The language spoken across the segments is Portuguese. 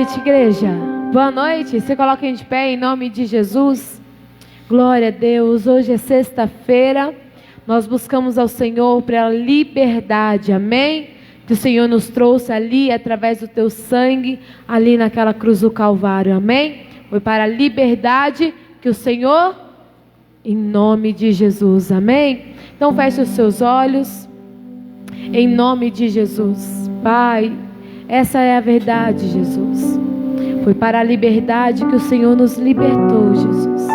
noite, igreja. Boa noite. Se coloquem de pé em nome de Jesus. Glória a Deus. Hoje é sexta-feira. Nós buscamos ao Senhor para a liberdade. Amém? Que o Senhor nos trouxe ali através do teu sangue, ali naquela cruz do Calvário. Amém? Foi para a liberdade que o Senhor, em nome de Jesus. Amém? Então feche os seus olhos. Em nome de Jesus. Pai, essa é a verdade, Jesus. Foi para a liberdade que o Senhor nos libertou, Jesus.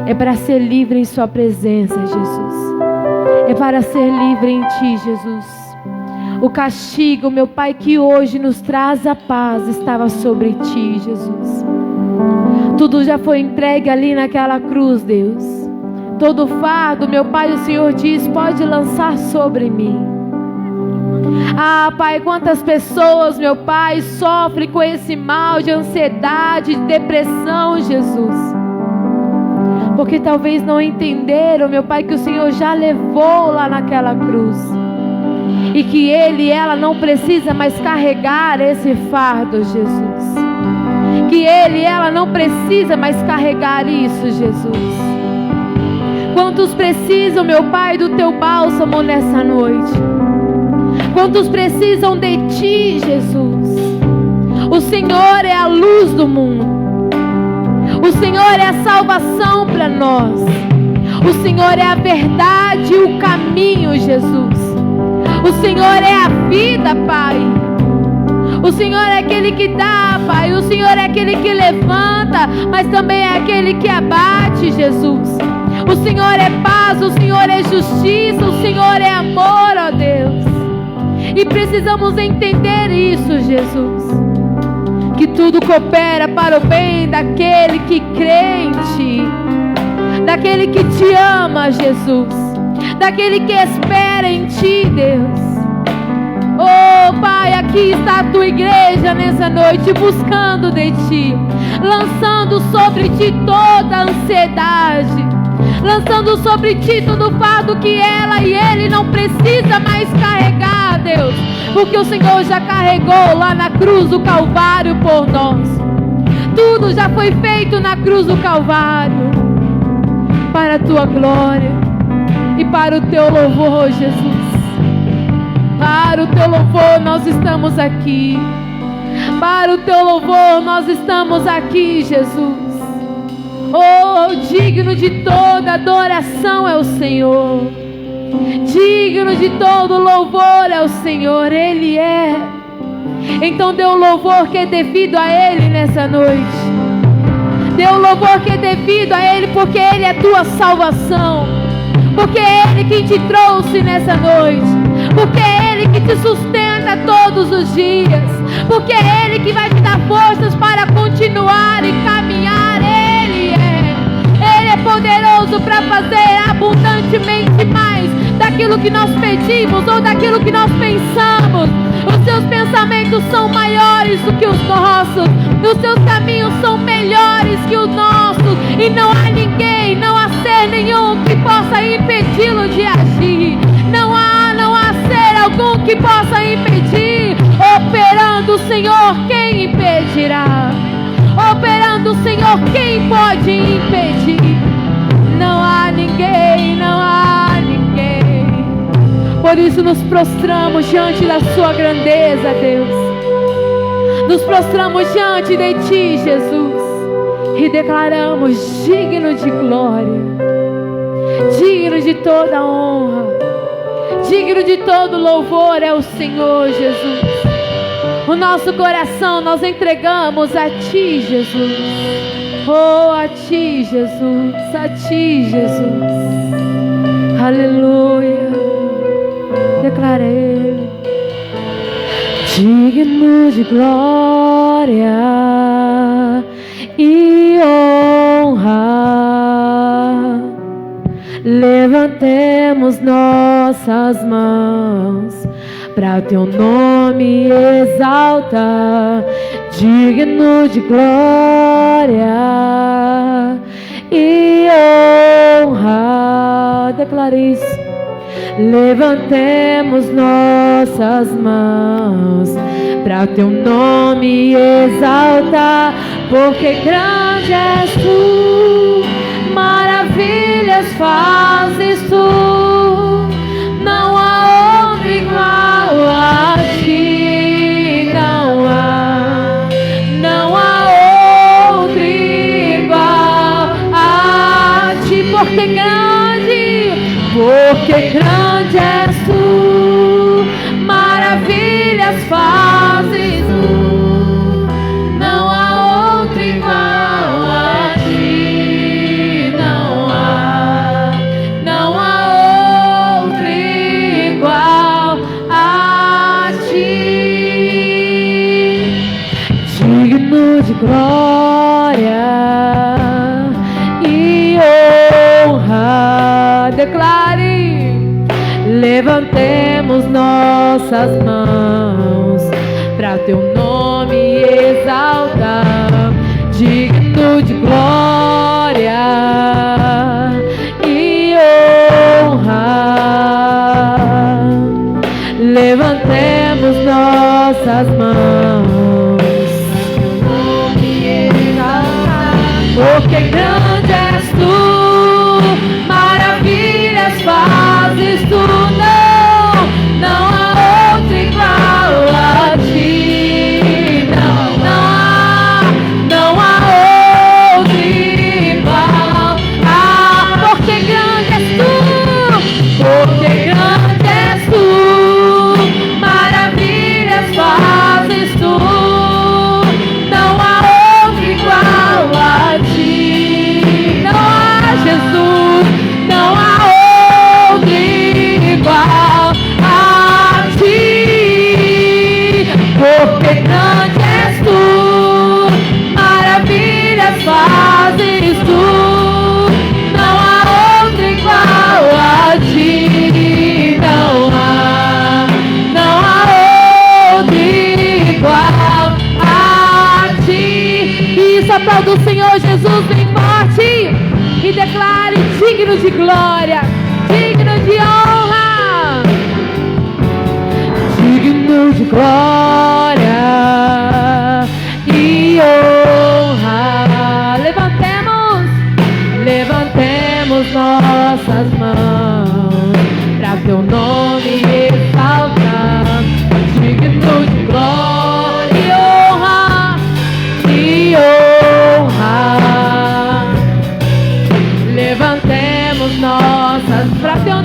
É para ser livre em sua presença, Jesus. É para ser livre em ti, Jesus. O castigo, meu Pai, que hoje nos traz a paz, estava sobre ti, Jesus. Tudo já foi entregue ali naquela cruz, Deus. Todo fardo, meu Pai, o Senhor diz, pode lançar sobre mim. Ah, Pai, quantas pessoas, meu Pai, sofrem com esse mal de ansiedade, de depressão, Jesus. Porque talvez não entenderam, meu Pai, que o Senhor já levou lá naquela cruz. E que ele e ela não precisa mais carregar esse fardo, Jesus. Que ele e ela não precisa mais carregar isso, Jesus. Quantos precisam, meu Pai, do teu bálsamo nessa noite? Quantos precisam de ti, Jesus? O Senhor é a luz do mundo. O Senhor é a salvação para nós. O Senhor é a verdade e o caminho, Jesus. O Senhor é a vida, Pai. O Senhor é aquele que dá, Pai. O Senhor é aquele que levanta, mas também é aquele que abate, Jesus. O Senhor é paz, o Senhor é justiça, o Senhor é amor, ó Deus. E precisamos entender isso, Jesus. Que tudo coopera para o bem daquele que crê em ti. Daquele que te ama, Jesus. Daquele que espera em ti, Deus. Oh, Pai, aqui está a tua igreja nessa noite, buscando de ti. Lançando sobre ti toda a ansiedade. Lançando sobre ti todo o fardo que ela e ele não precisa mais carregar, Deus. Porque o Senhor já carregou lá na cruz do Calvário por nós. Tudo já foi feito na cruz do Calvário. Para a tua glória e para o teu louvor, Jesus. Para o teu louvor nós estamos aqui. Para o teu louvor nós estamos aqui, Jesus. Oh, digno de toda adoração é o Senhor. Digno de todo louvor é o Senhor. Ele é. Então dê o louvor que é devido a Ele nessa noite. Dê o louvor que é devido a Ele, porque Ele é tua salvação. Porque é Ele quem te trouxe nessa noite. Porque é Ele que te sustenta todos os dias. Porque é Ele que vai te dar forças para continuar e caminhar. Ele é poderoso para fazer abundantemente mais daquilo que nós pedimos ou daquilo que nós pensamos. Os seus pensamentos são maiores do que os nossos. Os seus caminhos são melhores que os nossos. E não há ninguém, não há ser nenhum que possa impedi-lo de agir. Não há ser algum que possa impedir. Operando o Senhor, quem impedirá? Operando o Senhor, quem pode impedir? Não há ninguém, não há ninguém. Por isso nos prostramos diante da sua grandeza, Deus. Nos prostramos diante de ti, Jesus. E declaramos digno de glória, digno de toda honra, digno de todo louvor é o Senhor, Jesus. O nosso coração nós entregamos a ti, Jesus. Oh, a ti, Jesus. A ti, Jesus. Aleluia. Declara Ele. Digno de glória e honra. Levantemos nossas mãos para teu nome exalta, digno de glória e honra. Declare isso. Levantemos nossas mãos para pra teu nome exaltar, porque grande és tu, maravilhas fazes tu, não há outro igual a ti, não há outro igual a ti, porque grande és tu, maravilhas fazes tu, não há outro igual a ti, não há outro igual a ti, digno de glória e honra. Declare, levantemos nossas mãos para teu nome exaltar, digno de glória e honra. Levantemos nossas mãos para teu nome exaltar, porque grande és tu, maravilhas fazes tu, não há outro igual a ti, não há outro igual porque grande és tu, maravilhas fazes tu, não há outro igual a ti, não há Jesus, não há outro igual a ti, porque grande és tu, maravilhas fazes tu, não há outro igual a ti, não há outro igual a ti. Isso, aplauda o Senhor Jesus bem forte e declare: digno de glória, digno de honra, digno de glória e honra. Levantemos nossas mãos para teu nome exaltar, digno de glória e honra. Levantemos nossas para teu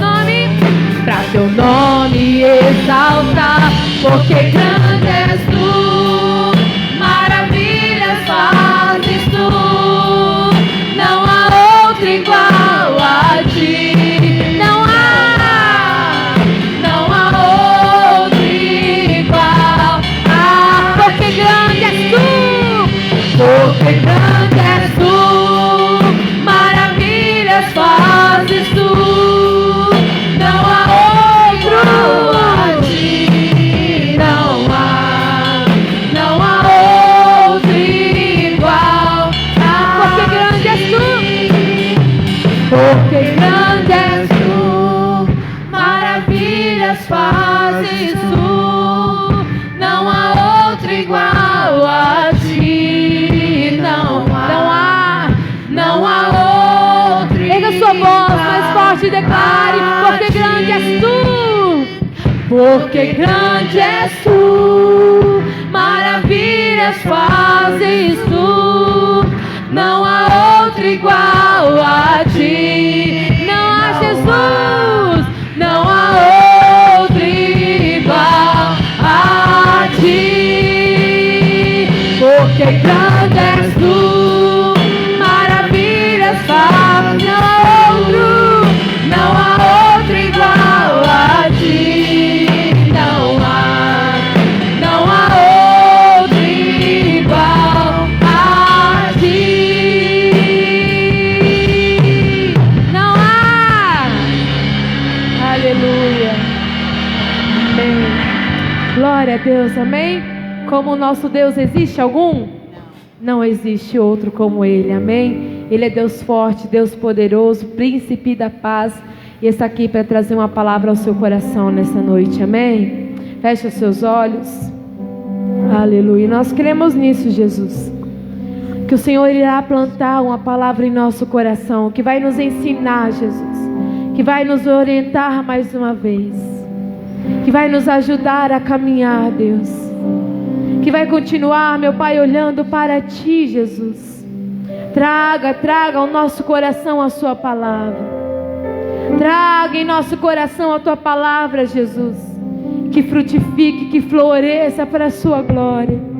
nome exaltar, porque grande és tu, maravilhas fazes tu, não há outro igual a ti, não há outro igual porque grande és tu, maravilhas fazes tu, não há outro a ti, não há outro igual porque grande és tu, maravilhas fazes tu, não há outro igual a ti, não há outro. Erga sua voz mais forte e declare: porque grande és tu, porque grande és tu, maravilhas fazes tu, não há outro igual a ti, não há Jesus, não há outro igual a ti, porque grande és tu, maravilhas fazes, não há outro igual a ti, não há outro igual a ti, não há. Aleluia, amém, glória a Deus, amém. Como o nosso Deus, existe algum? Não existe outro como Ele, amém? Ele é Deus forte, Deus poderoso, príncipe da paz, e está aqui para trazer uma palavra ao seu coração nessa noite, amém? Feche os seus olhos. Aleluia. Nós cremos nisso, Jesus. Que o Senhor irá plantar uma palavra em nosso coração, que vai nos ensinar, Jesus, que vai nos orientar mais uma vez, que vai nos ajudar a caminhar, Deus, que vai continuar, meu Pai, olhando para Ti, Jesus. Traga ao nosso coração a Sua palavra. Traga em nosso coração a Tua palavra, Jesus, que frutifique, que floresça para a Sua glória,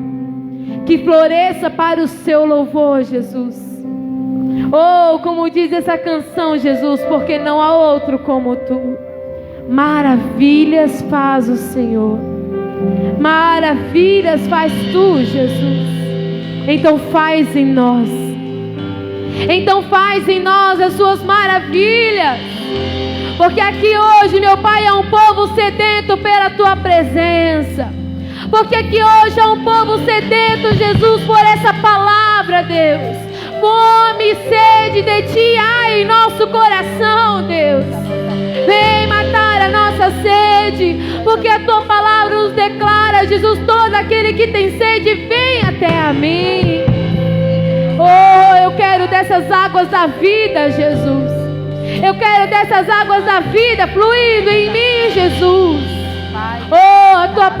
que floresça para o Seu louvor, Jesus. Oh, como diz essa canção, Jesus, porque não há outro como Tu. Maravilhas faz o Senhor, maravilhas faz Tu, Jesus. Então faz em nós, as Suas maravilhas. Porque aqui hoje, meu Pai, é um povo sedento pela Tua presença. Porque aqui hoje é um povo sedento, Jesus, por essa palavra, Deus. Fome e sede de Ti há em nosso coração, Deus. Vem matar a nossa sede, porque a Tua palavra nos declara, Jesus, todo aquele que tem sede, vem até a mim. Oh, eu quero dessas águas da vida, Jesus. Eu quero dessas águas da vida fluindo em mim, Jesus. Oh, a Tua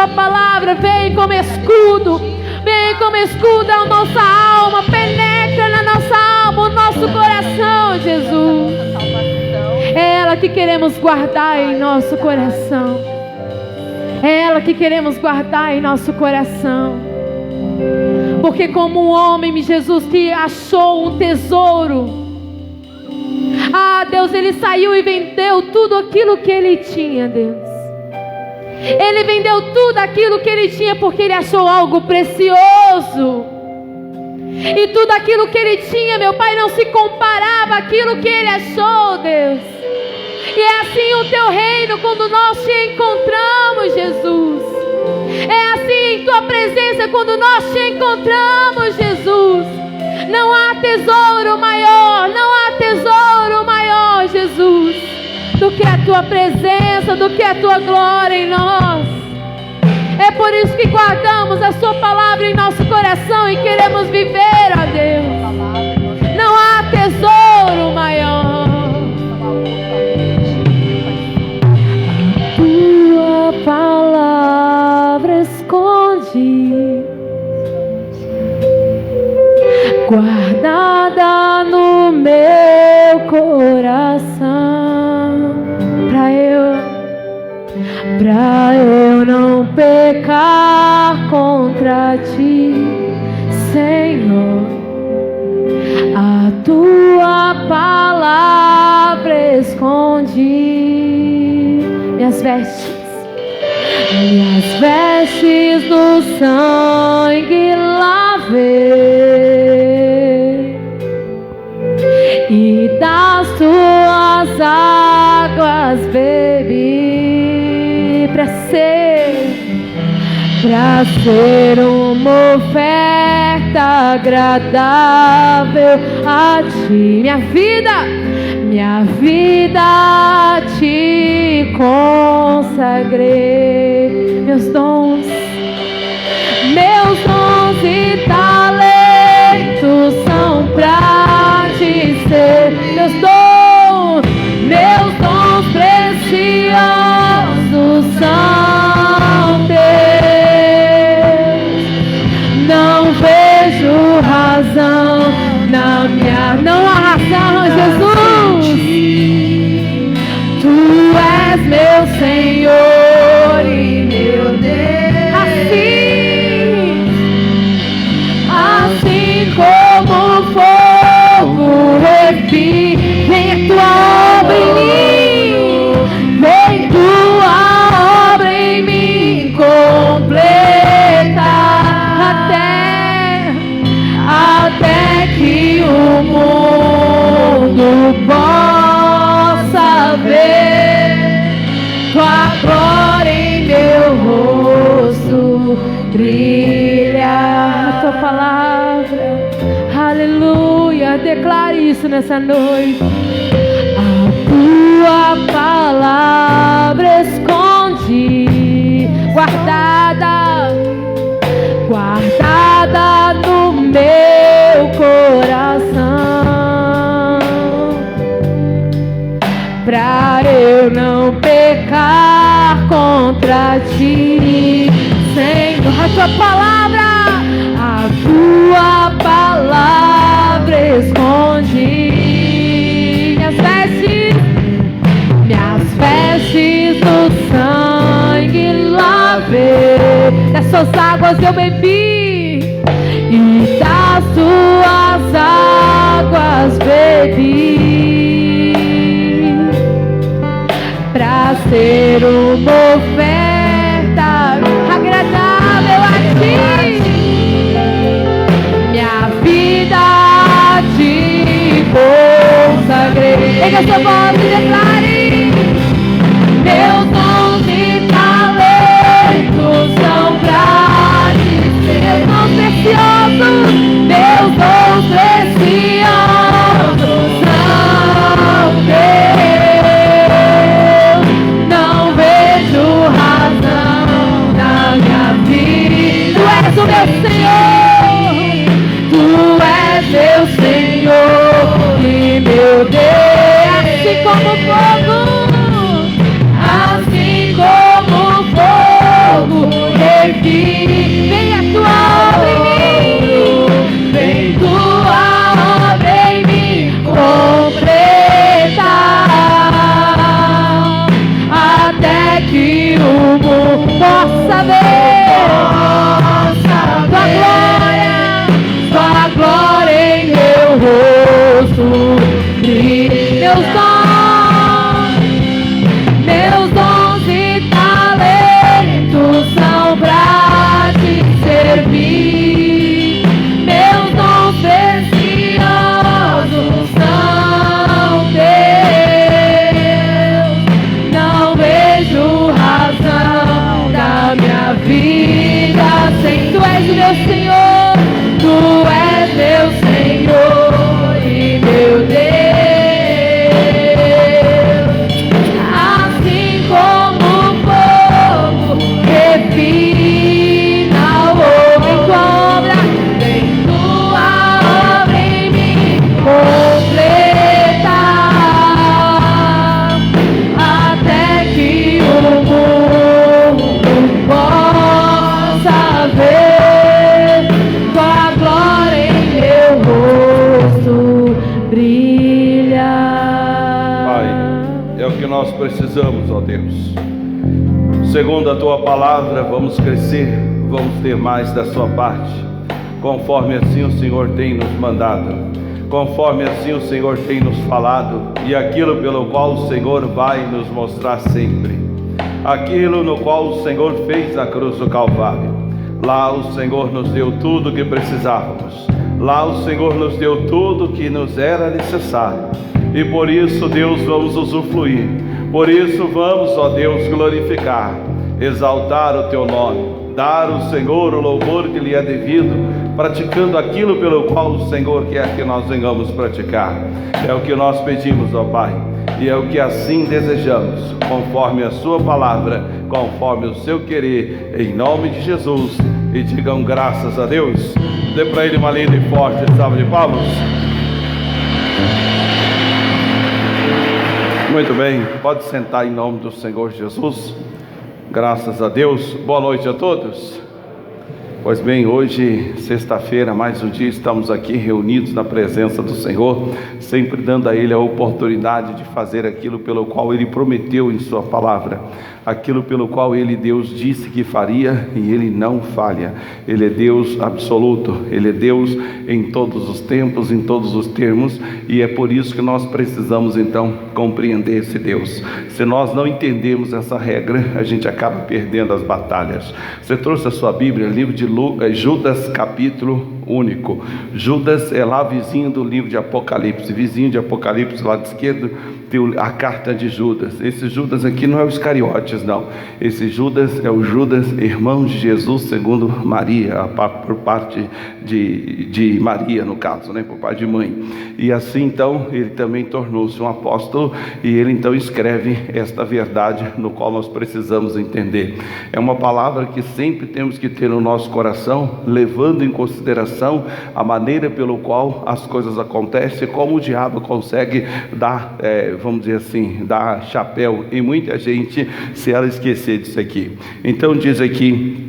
palavra vem como escudo. Vem como escudo a nossa alma. Penetra na nossa alma, o nosso coração, Jesus. É ela que queremos guardar em nosso coração. É ela que queremos guardar em nosso coração. Porque como um homem, Jesus, que achou um tesouro, Deus, ele saiu e vendeu tudo aquilo que ele tinha, Deus. Ele vendeu tudo aquilo que ele tinha porque ele achou algo precioso. E tudo aquilo que ele tinha, meu Pai, não se comparava àquilo que ele achou, Deus. E é assim o Teu reino quando nós Te encontramos, Jesus. É assim em Tua presença quando nós Te encontramos, Jesus. Não há tesouro maior, Jesus, do que a Tua presença, do que a Tua glória em nós. É por isso que guardamos a Sua palavra em nosso coração e queremos viver, ó Deus. Não há tesouro maior. Tua palavra esconde, guardada no meu coração, pra eu não pecar contra Ti, Senhor. A Tua palavra escondi minhas vestes no sangue lavei, e das Tuas águas bebi, pra ser uma oferta agradável a Ti. Minha vida Te consagrei, meus dons e talentos são pra Te ser. Meus dons preciosos são Teus. Não vejo razão não há razão, Jesus. Tu és meu Senhor e meu Deus. Assim como o fogo refina, vem a Tua obra em mim, vem Tua obra em mim completa, até que o mundo possa ver Tua glória em meu rosto brilha. A Tua palavra, aleluia, declare isso nessa noite. A Tua palavra esconde, guardada guarda no meu coração, pra eu não pecar contra ti. Senhor, a tua palavra esconde minhas vestes do sangue lavei, dessas águas eu bebi e das tuas águas bebi, pra ser uma oferta agradável a ti. Minha vida te consagrei. Pega sua voz e declare: meus dons e talentos são pra ti. Meus dons preciosos, meus dons preciosos são teus. Não vejo razão na minha vida. Tu és o meu Senhor, tu és meu Senhor e meu Deus. Assim como fogo, assim como fogo, vem a tua obra em mim, vem tua obra em mim completar, até que o mundo possa ver tua glória em meu rosto. Meus dons e talentos são pra te servir. Meus dons preciosos são teus. Não vejo razão da minha vida sem tu és o meu Senhor. Tu és meu Senhor e meu Deus. Nós precisamos, ó Deus, segundo a tua palavra, vamos crescer, vamos ter mais da sua parte, conforme assim o Senhor tem nos mandado, conforme assim o Senhor tem nos falado, e aquilo pelo qual o Senhor vai nos mostrar sempre, aquilo no qual o Senhor fez na cruz do Calvário. Lá o Senhor nos deu tudo o que precisávamos, lá o Senhor nos deu tudo o que nos era necessário, e por isso, Deus, vamos usufruir. Por isso vamos, ó Deus, glorificar, exaltar o teu nome, dar ao Senhor o louvor que lhe é devido, praticando aquilo pelo qual o Senhor quer que nós venhamos praticar. É o que nós pedimos, ó Pai, e é o que assim desejamos, conforme a sua palavra, conforme o seu querer, em nome de Jesus. E digam graças a Deus. Dê para ele uma linda e forte salva de palmas. Muito bem, pode sentar em nome do Senhor Jesus. Graças a Deus. Boa noite a todos. Pois bem, hoje, sexta-feira, mais um dia, estamos aqui reunidos na presença do Senhor, sempre dando a Ele a oportunidade de fazer aquilo pelo qual Ele prometeu em sua palavra, aquilo pelo qual Ele, Deus, disse que faria, e Ele não falha. Ele é Deus absoluto, Ele é Deus em todos os tempos, em todos os termos, e é por isso que nós precisamos então compreender esse Deus. Se nós não entendermos essa regra, a gente acaba perdendo as batalhas. Você trouxe a sua Bíblia, livro de Judas capítulo único. Judas é lá vizinho do livro de Apocalipse, vizinho de Apocalipse, lado esquerdo, tem a carta de Judas. Esse Judas aqui não é o Iscariotes, não. Esse Judas é o Judas, irmão de Jesus, segundo Maria, por parte de Maria, no caso, né? Por parte de mãe. E assim, então, ele também tornou-se um apóstolo, e ele, então, escreve esta verdade, no qual nós precisamos entender. É uma palavra que sempre temos que ter no nosso coração, levando em consideração a maneira pelo qual as coisas acontecem, como o diabo consegue dar, vamos dizer assim, dar chapéu em muita gente, se ela esquecer disso aqui. Então diz aqui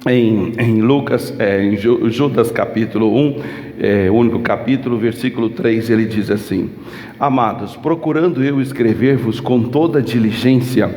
em Lucas, em Judas capítulo 1, único capítulo, versículo 3, ele diz assim: amados, procurando eu escrever-vos com toda diligência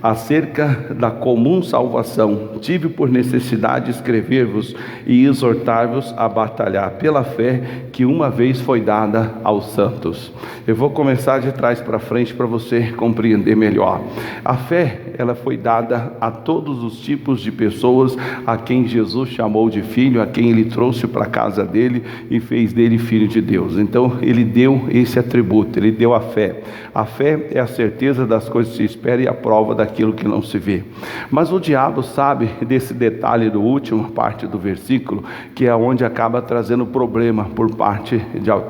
acerca da comum salvação, tive por necessidade escrever-vos e exortar-vos a batalhar pela fé que uma vez foi dada aos santos. Eu vou começar de trás para frente para você compreender melhor. A fé, ela foi dada a todos os tipos de pessoas a quem Jesus chamou de filho, a quem ele trouxe para a casa dele e fez dele filho de Deus. Então ele deu esse atributo, ele deu a fé. A fé é a certeza das coisas que se espera e a prova daquilo que não se vê. Mas o diabo sabe desse detalhe do último parte do versículo, que é onde acaba trazendo problema por parte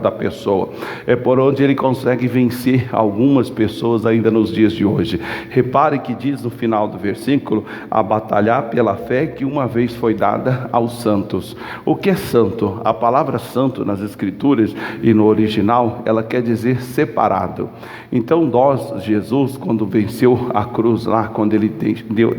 da pessoa. É por onde ele consegue vencer algumas pessoas ainda nos dias de hoje. Repare que diz no final do versículo: a batalhar pela fé que uma vez foi dada aos santos. O que é santo? A palavra santo nas escrituras e no original, ela quer dizer separado. Então nós, Jesus, quando venceu a cruz lá, quando ele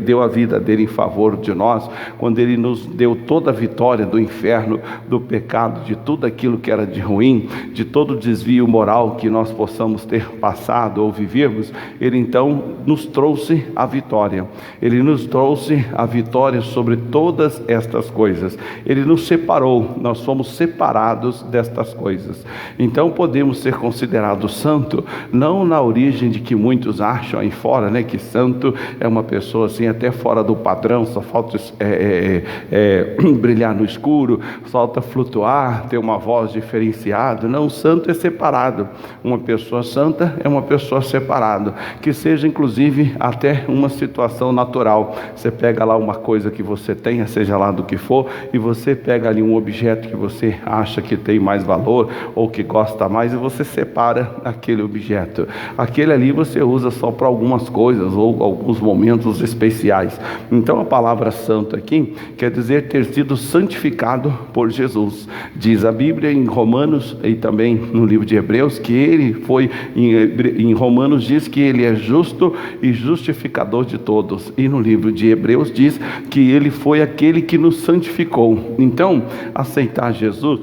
deu a vida dele em favor de nós, quando ele nos deu toda a vitória do inferno, do pecado, de tudo aquilo que era de ruim, de todo o desvio moral que nós possamos ter passado ou vivermos, ele então nos trouxe a vitória. Ele nos trouxe a vitória sobre todas estas coisas. Ele nos separou, nós fomos separados destas coisas. Então podemos ser considerados santos, não na origem de que muitos acham aí fora, né, que santo é uma pessoa assim até fora do padrão, só falta brilhar no escuro, falta flutuar, ter uma voz diferenciada. Não, santo é separado. Uma pessoa santa é uma pessoa separada, que seja inclusive até uma situação natural. Você pega lá uma coisa que você tenha, seja lá do que for, e você pega ali um objeto que você acha que tem mais valor ou que gosta mais, e você separa aquele objeto. Aquele ali você usa só para algumas coisas ou alguns momentos especiais. Então a palavra santo aqui quer dizer ter sido santificado por Jesus. Diz a Bíblia em Romanos e também no livro de Hebreus que ele foi, em Romanos diz que ele é justo e justificador de todos, e no livro de Hebreus diz que ele foi aquele que nos santificou. Então aceitar Jesus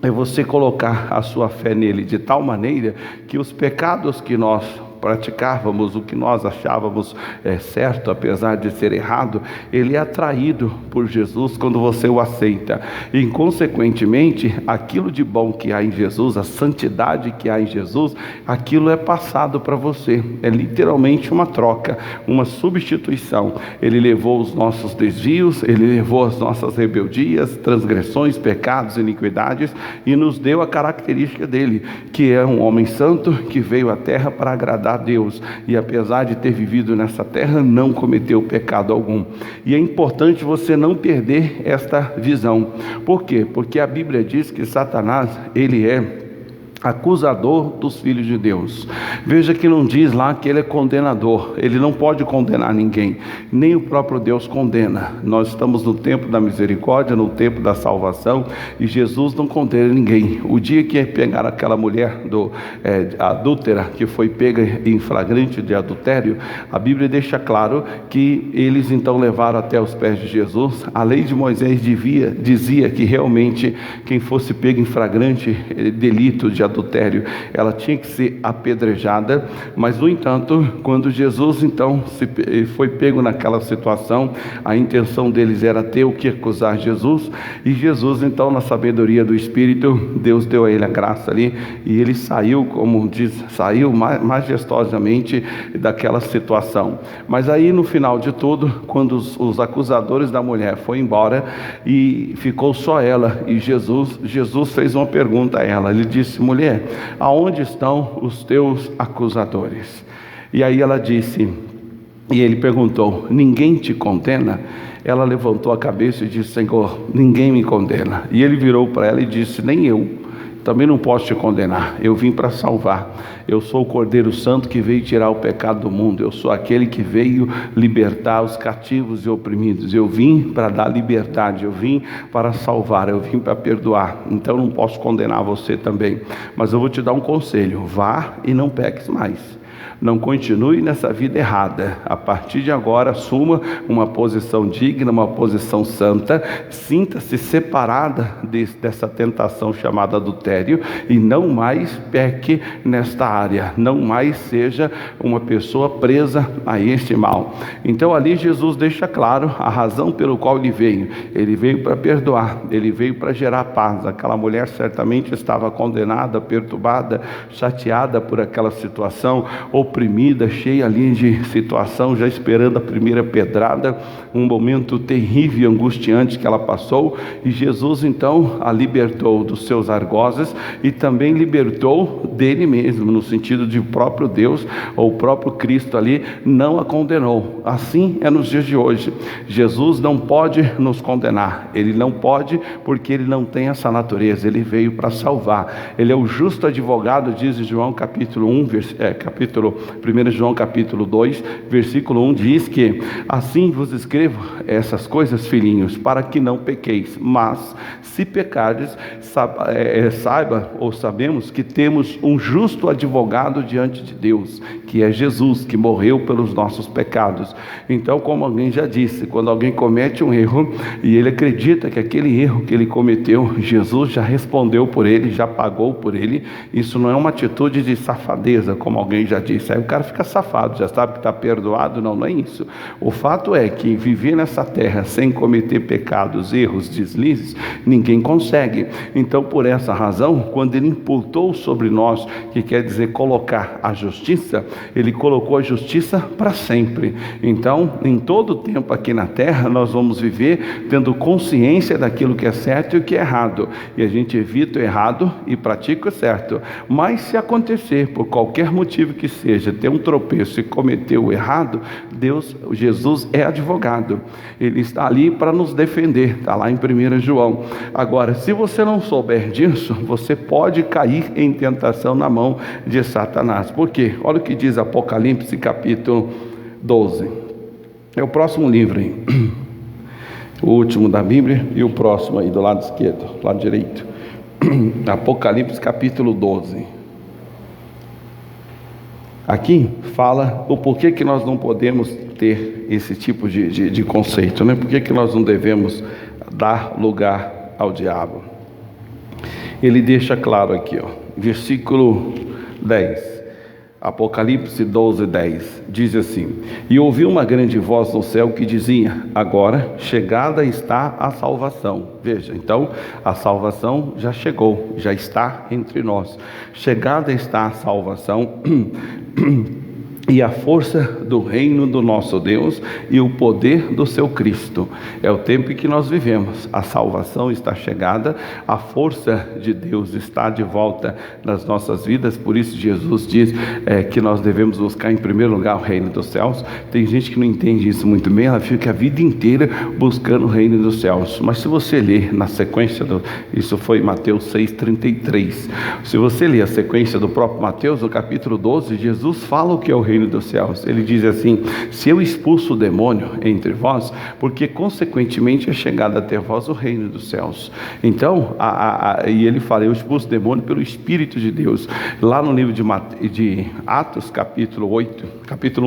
é você colocar a sua fé nele de tal maneira que os pecados que nós praticávamos, o que nós achávamos certo, apesar de ser errado, ele é atraído por Jesus quando você o aceita. E, consequentemente, aquilo de bom que há em Jesus, a santidade que há em Jesus, aquilo é passado para você. É literalmente uma troca, uma substituição. Ele levou os nossos desvios, ele levou as nossas rebeldias, transgressões, pecados, iniquidades, e nos deu a característica dele, que é um homem santo que veio à terra para agradar a Deus, e apesar de ter vivido nessa terra, não cometeu pecado algum. E é importante você não perder esta visão. Por quê? Porque a Bíblia diz que Satanás, ele é acusador dos filhos de Deus. Veja que não diz lá que ele é condenador. Ele não pode condenar ninguém, nem o próprio Deus condena. Nós estamos no tempo da misericórdia, no tempo da salvação, e Jesus não condena ninguém. O dia que pegaram aquela mulher adúltera, que foi pega em flagrante de adultério, a Bíblia deixa claro que eles então levaram até os pés de Jesus. A lei de Moisés dizia que realmente quem fosse pego em flagrante delito de adultério adultério, ela tinha que ser apedrejada. Mas, no entanto, quando Jesus então foi pego naquela situação, a intenção deles era ter o que acusar Jesus, e Jesus então, na sabedoria do Espírito, Deus deu a ele a graça ali, e ele saiu, como diz, saiu majestosamente daquela situação. Mas aí, no final de tudo, quando os acusadores da mulher foram embora e ficou só ela e Jesus fez uma pergunta a ela. Ele disse: mulher, aonde estão os teus acusadores? E aí ela disse, e ele perguntou: ninguém te condena? Ela levantou a cabeça e disse: Senhor, ninguém me condena. E ele virou para ela e disse: nem eu também não posso te condenar. Eu vim para salvar. Eu sou o Cordeiro Santo que veio tirar o pecado do mundo. Eu sou aquele que veio libertar os cativos e oprimidos. Eu vim para dar liberdade. Eu vim para salvar. Eu vim para perdoar. Então não posso condenar você também. Mas eu vou te dar um conselho: vá e não peques mais. Não continue nessa vida errada. A partir de agora, assuma uma posição digna, uma posição santa. Sinta-se separada dessa tentação chamada adultério, e não mais peque nesta área. Não mais seja uma pessoa presa a este mal. Então ali Jesus deixa claro a razão pelo qual ele veio. Ele veio para perdoar. Ele veio para gerar paz. Aquela mulher certamente estava condenada, perturbada, chateada por aquela situação, oprimida, cheia ali de situação, já esperando a primeira pedrada, um momento terrível e angustiante que ela passou, e Jesus então a libertou dos seus algozes e também libertou dele mesmo, no sentido de o próprio Deus, ou o próprio Cristo ali, não a condenou. Assim é nos dias de hoje. Jesus não pode nos condenar, ele não pode, porque ele não tem essa natureza. Ele veio para salvar. Ele é o justo advogado, diz João capítulo 1, 1 João capítulo 2, versículo 1, diz que: assim vos escrevo essas coisas, filhinhos, para que não pequeis. Mas se pecardes, saiba ou sabemos que temos um justo advogado diante de Deus, que é Jesus, que morreu pelos nossos pecados. Então, como alguém já disse, quando alguém comete um erro e ele acredita que aquele erro que ele cometeu, Jesus já respondeu por ele, já pagou por ele, isso não é uma atitude de safadeza, como alguém já disse. Aí o cara fica safado, já sabe que está perdoado. Não, não é isso. O fato é que viver nessa terra sem cometer pecados, erros, deslizes, ninguém consegue. Então, por essa razão, quando ele imputou sobre nós, que quer dizer colocar a justiça, ele colocou a justiça para sempre. Então, em todo o tempo aqui na terra, nós vamos viver tendo consciência daquilo que é certo e o que é errado, e a gente evita o errado e pratica o certo. Mas se acontecer, por qualquer motivo que seja, ter um tropeço e cometer o errado, Jesus é advogado. Ele está ali para nos defender. Está lá em 1 João. Agora, se você não souber disso, você pode cair em tentação na mão de Satanás. Por quê? Olha o que diz Apocalipse capítulo 12. É o próximo livro aí. O último da Bíblia e o próximo aí do lado esquerdo, lado direito. Apocalipse capítulo 12. Aqui fala o porquê que nós não podemos ter esse tipo de conceito, né? Por que nós não devemos dar lugar ao diabo? Ele deixa claro aqui, ó, versículo 10, Apocalipse 12, 10, diz assim: e ouvi uma grande voz no céu que dizia: agora chegada está a salvação. Veja, então a salvação já chegou, já está entre nós. Chegada está a salvação e a força do reino do nosso Deus e o poder do seu Cristo. É o tempo em que nós vivemos. A salvação está chegada, a força de Deus está de volta nas nossas vidas. Por isso Jesus diz que nós devemos buscar em primeiro lugar o reino dos céus. Tem gente que não entende isso muito bem, ela fica a vida inteira buscando o reino dos céus. Mas se você ler na sequência, isso foi Mateus 6,33, se você ler a sequência do próprio Mateus, no capítulo 12, Jesus fala o que é o reino reino dos céus? Ele diz assim: se eu expulso o demônio entre vós, porque consequentemente é chegado até vós o reino dos céus. Então, e ele fala: eu expulso o demônio pelo Espírito de Deus. Lá no livro de Atos, capítulo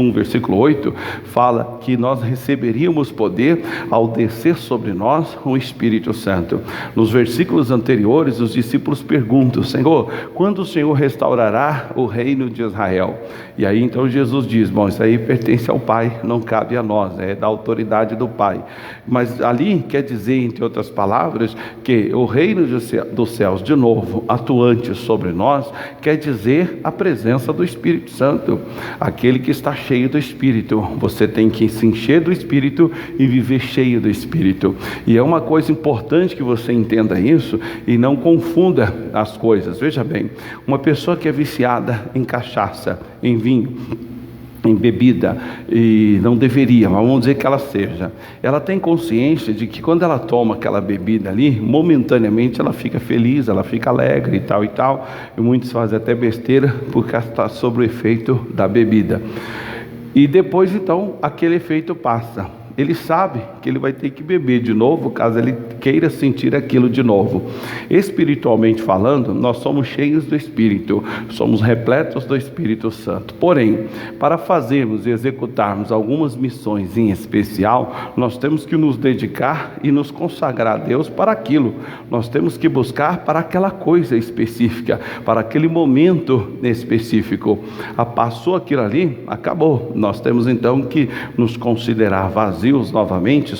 1, versículo 8, fala que nós receberíamos poder ao descer sobre nós o Espírito Santo. Nos versículos anteriores, os discípulos perguntam: Senhor, quando o Senhor restaurará o reino de Israel? E aí então Jesus diz: bom, isso aí pertence ao Pai, não cabe a nós, é da autoridade do Pai. Mas ali quer dizer, entre outras palavras, que o reino dos céus, de novo, atuante sobre nós, quer dizer a presença do Espírito Santo, aquele que está cheio do Espírito. Você tem que se encher do Espírito e viver cheio do Espírito. E é uma coisa importante que você entenda isso e não confunda as coisas. Veja bem, uma pessoa que é viciada em cachaça, em vinho, em bebida, e não deveria, mas vamos dizer que ela seja, ela tem consciência de que quando ela toma aquela bebida ali, momentaneamente ela fica feliz, ela fica alegre e tal, e muitos fazem até besteira porque está sob o efeito da bebida, e depois então aquele efeito passa. Ele sabe que ele vai ter que beber de novo, caso ele queira sentir aquilo de novo. Espiritualmente falando, nós somos cheios do Espírito, somos repletos do Espírito Santo. Porém, para fazermos e executarmos algumas missões em especial, nós temos que nos dedicar e nos consagrar a Deus para aquilo. Nós temos que buscar para aquela coisa específica, para aquele momento específico. Passou aquilo ali, acabou. Nós temos então que nos considerar vazios novamente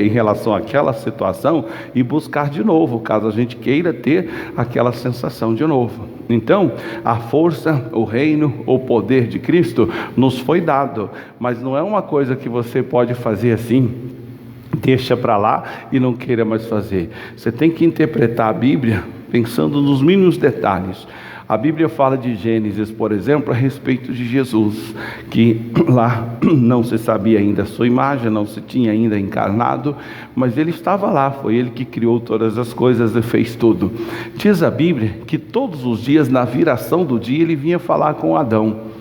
em relação àquela situação e buscar de novo, caso a gente queira ter aquela sensação de novo. Então, a força, o reino, o poder de Cristo nos foi dado, mas não é uma coisa que você pode fazer assim, deixa para lá e não queira mais fazer. Você tem que interpretar a Bíblia pensando nos mínimos detalhes. A Bíblia fala de Gênesis, por exemplo, a respeito de Jesus, que lá não se sabia ainda a sua imagem, não se tinha ainda encarnado, mas ele estava lá, foi ele que criou todas as coisas e fez tudo. Diz a Bíblia que todos os dias, na viração do dia, ele vinha falar com Adão,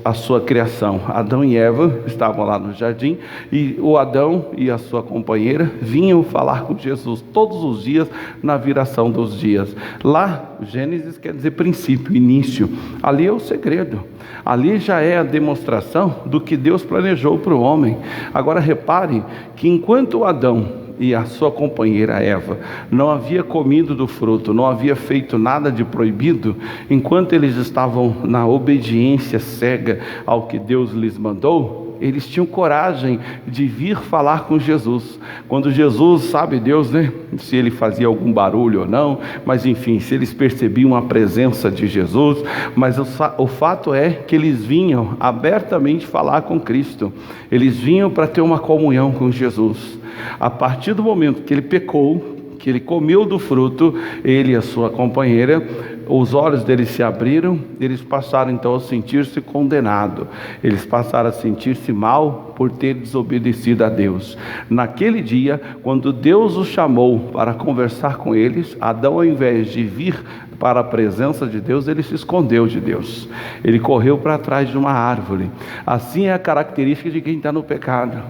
a sua criação. Adão e Eva estavam lá no jardim, e o Adão e a sua companheira vinham falar com Jesus todos os dias, na viração dos dias. Lá, Gênesis quer dizer princípio, início. Ali é o segredo, ali já é a demonstração do que Deus planejou para o homem. Agora repare que enquanto Adão e a sua companheira Eva não havia comido do fruto, não havia feito nada de proibido, enquanto eles estavam na obediência cega ao que Deus lhes mandou, eles tinham coragem de vir falar com Jesus. Quando Jesus, sabe Deus, né? Se ele fazia algum barulho ou não, mas enfim, se eles percebiam a presença de Jesus, mas o fato é que eles vinham abertamente falar com Cristo, eles vinham para ter uma comunhão com Jesus. A partir do momento que ele pecou, que ele comeu do fruto, ele e a sua companheira, os olhos deles se abriram, eles passaram então a sentir-se condenados, eles passaram a sentir-se mal por ter desobedecido a Deus. Naquele dia, quando Deus os chamou para conversar com eles, Adão, ao invés de vir para a presença de Deus, ele se escondeu de Deus, ele correu para trás de uma árvore. Assim é a característica de quem está no pecado.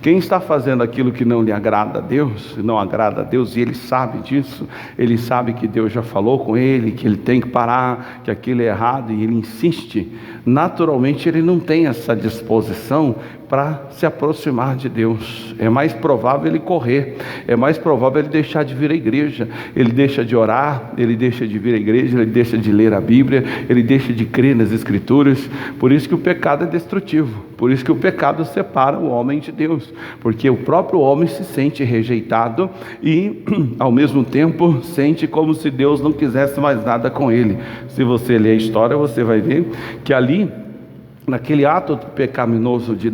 Quem está fazendo aquilo que não lhe agrada a Deus, não agrada a Deus, e ele sabe disso, ele sabe que Deus já falou com ele, que ele tem que parar, que aquilo é errado, e ele insiste, naturalmente ele não tem essa disposição para se aproximar de Deus. É mais provável ele correr, é mais provável ele deixar de vir à igreja, ele deixa de orar, ele deixa de vir à igreja, ele deixa de ler a Bíblia, ele deixa de crer nas Escrituras. Por isso que o pecado é destrutivo, por isso que o pecado separa o homem de Deus, porque o próprio homem se sente rejeitado e ao mesmo tempo sente como se Deus não quisesse mais nada com ele. Se você ler a história, você vai ver que ali, naquele ato pecaminoso de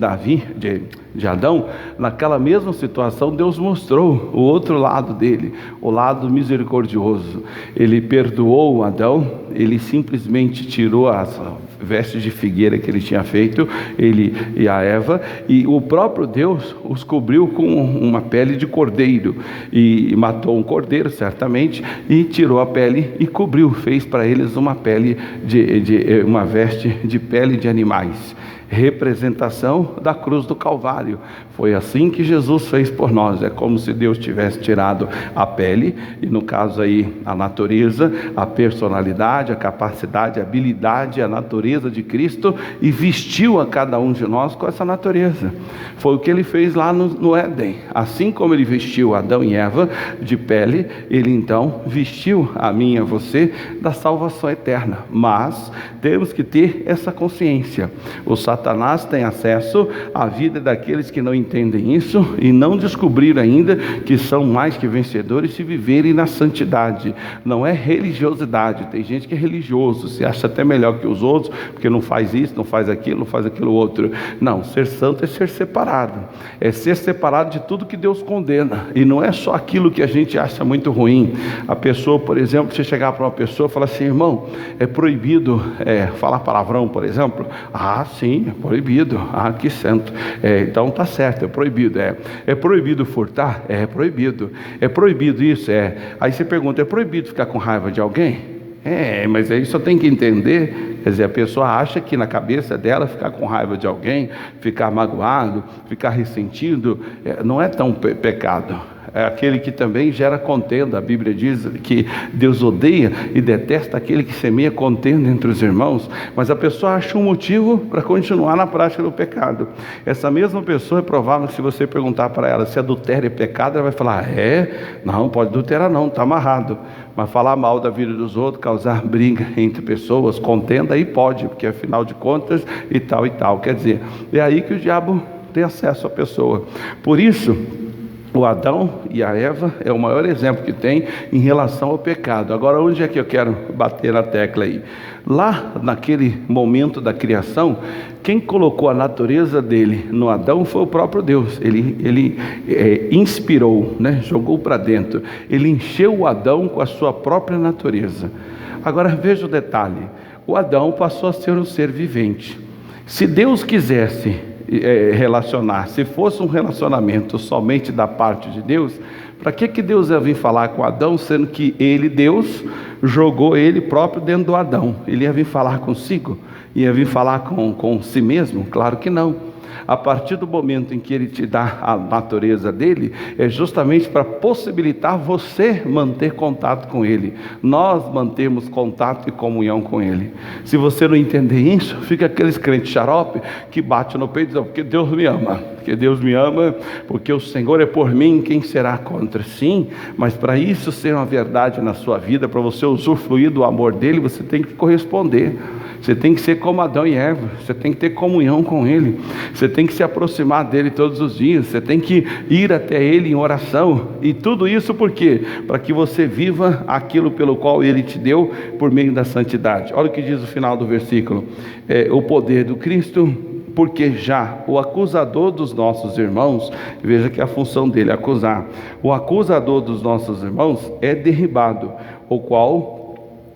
de Adão, naquela mesma situação Deus mostrou o outro lado dele, o lado misericordioso. Ele perdoou Adão, ele simplesmente tirou as vestes de figueira que ele tinha feito, ele e a Eva, e o próprio Deus os cobriu com uma pele de cordeiro, e matou um cordeiro certamente, e tirou a pele e cobriu, fez para eles uma pele uma veste de pele de animais, representação da cruz do Calvário. Foi assim que Jesus fez por nós. É como se Deus tivesse tirado a pele, e no caso aí a natureza, a personalidade, a capacidade, a habilidade, a natureza de Cristo, e vestiu a cada um de nós com essa natureza. Foi o que ele fez lá no Éden. Assim como ele vestiu Adão e Eva de pele, ele então vestiu a mim e a você da salvação eterna. Mas temos que ter essa consciência. O Satanás tem acesso à vida daqueles que não entendem isso e não descobriram ainda que são mais que vencedores se viverem na santidade. Não é religiosidade. Tem gente que é religioso, se acha até melhor que os outros, porque não faz isso, não faz aquilo, não faz aquilo outro. Não, ser santo é ser separado. É ser separado de tudo que Deus condena. E não é só aquilo que a gente acha muito ruim. A pessoa, por exemplo, você chegar para uma pessoa e falar assim: irmão, é proibido falar palavrão, por exemplo. Ah, sim, é proibido. Ah, que santo. Então tá certo, é proibido. É proibido furtar? É proibido. É proibido isso? Aí você pergunta: é proibido ficar com raiva de alguém? Mas aí só tem que entender. Quer dizer, a pessoa acha que na cabeça dela ficar com raiva de alguém, ficar magoado, ficar ressentido, não é tão pecado. É aquele que também gera contenda. A Bíblia diz que Deus odeia e detesta aquele que semeia contenda entre os irmãos, mas a pessoa acha um motivo para continuar na prática do pecado. Essa mesma pessoa, é provável, se você perguntar para ela se adultério é pecado, ela vai falar: não pode adulterar não, está amarrado. Mas falar mal da vida dos outros, causar briga entre pessoas, contenda, aí pode, porque afinal de contas e tal e tal. Quer dizer, é aí que o diabo tem acesso à pessoa. Por isso, o Adão e a Eva é o maior exemplo que tem em relação ao pecado. Agora, onde é que eu quero bater na tecla aí? Lá naquele momento da criação, quem colocou a natureza dele no Adão foi o próprio Deus. Ele inspirou, jogou para dentro. Ele encheu o Adão com a sua própria natureza. Agora veja o detalhe: o Adão passou a ser um ser vivente. Se Deus quisesse relacionar, se fosse um relacionamento somente da parte de Deus, para que Deus ia vir falar com Adão, sendo que ele, Deus, jogou ele próprio dentro do Adão? Ele ia vir falar consigo? Ia vir falar com si mesmo? Claro que não. A partir do momento em que ele te dá a natureza dele, é justamente para possibilitar você manter contato com ele. Nós mantemos contato e comunhão com ele. Se você não entender isso, fica aqueles crentes xarope que bate no peito e diz: porque Deus me ama. Porque Deus me ama, porque o Senhor é por mim, quem será contra? Sim, mas para isso ser uma verdade na sua vida, para você usufruir do amor dele, você tem que corresponder. Você tem que ser como Adão e Eva. Você tem que ter comunhão com ele. Você tem que se aproximar dele todos os dias. Você tem que ir até ele em oração. E tudo isso por quê? Para que você viva aquilo pelo qual ele te deu por meio da santidade. Olha o que diz o final do versículo: o poder do Cristo, porque já o acusador dos nossos irmãos, veja que a função dele é acusar, o acusador dos nossos irmãos é derribado, o qual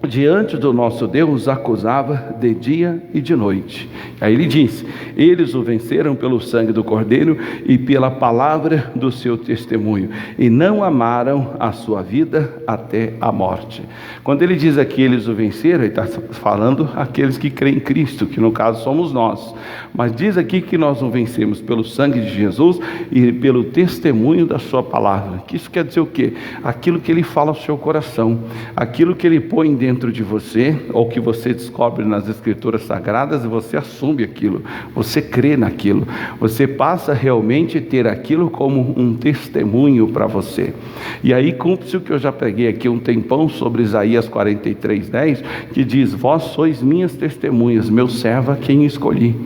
diante do nosso Deus acusava de dia e de noite. Aí ele diz: eles o venceram pelo sangue do Cordeiro e pela palavra do seu testemunho, e não amaram a sua vida até a morte. Quando ele diz aqui eles o venceram, ele está falando aqueles que creem em Cristo, que no caso somos nós. Mas diz aqui que nós o vencemos pelo sangue de Jesus e pelo testemunho da sua palavra. Que isso quer dizer o quê? Aquilo que ele fala ao seu coração, aquilo que ele põe dentro de você, ou que você descobre nas escrituras sagradas, e você assume aquilo, você crê naquilo, você passa realmente a ter aquilo como um testemunho para você. E aí cumpre-se o que eu já preguei aqui um tempão sobre Isaías 43:10, que diz: vós sois minhas testemunhas, meu servo a quem escolhi.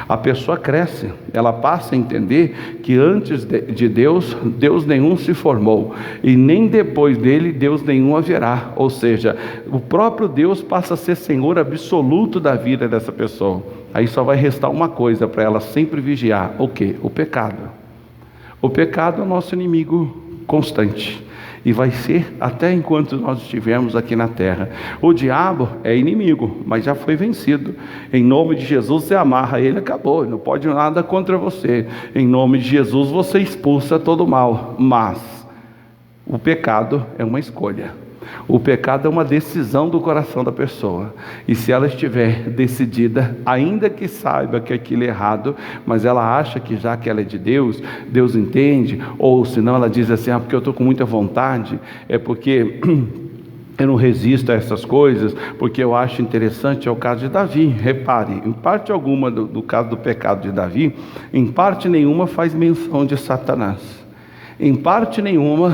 A pessoa cresce, ela passa a entender que antes de Deus, Deus nenhum se formou, e nem depois dele, Deus nenhum haverá. Ou seja, o próprio Deus passa a ser Senhor absoluto da vida dessa pessoa. Aí só vai restar uma coisa para ela sempre vigiar: o quê? O pecado. O pecado é o nosso inimigo constante, e vai ser até enquanto nós estivermos aqui na terra. O diabo é inimigo, mas já foi vencido. Em nome de Jesus você amarra ele, acabou, não pode nada contra você. Em nome de Jesus você expulsa todo o mal. Mas o pecado é uma escolha. O pecado é uma decisão do coração da pessoa, e se ela estiver decidida, ainda que saiba que aquilo é errado, mas ela acha que já que ela é de Deus, Deus entende, ou senão ela diz assim: porque eu estou com muita vontade, é porque eu não resisto a essas coisas, porque eu acho interessante. É o caso de Davi. Repare, em parte alguma do caso do pecado de Davi, em parte nenhuma faz menção de Satanás. Em parte nenhuma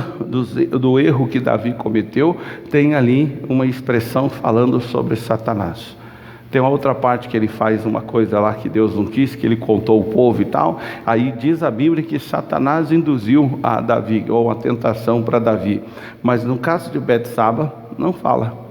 do erro que Davi cometeu tem ali uma expressão falando sobre Satanás. Tem uma outra parte que ele faz uma coisa lá que Deus não quis, que ele contou o povo e tal. Aí diz a Bíblia que Satanás induziu a Davi, ou a tentação para Davi. Mas no caso de Betsaba, não fala.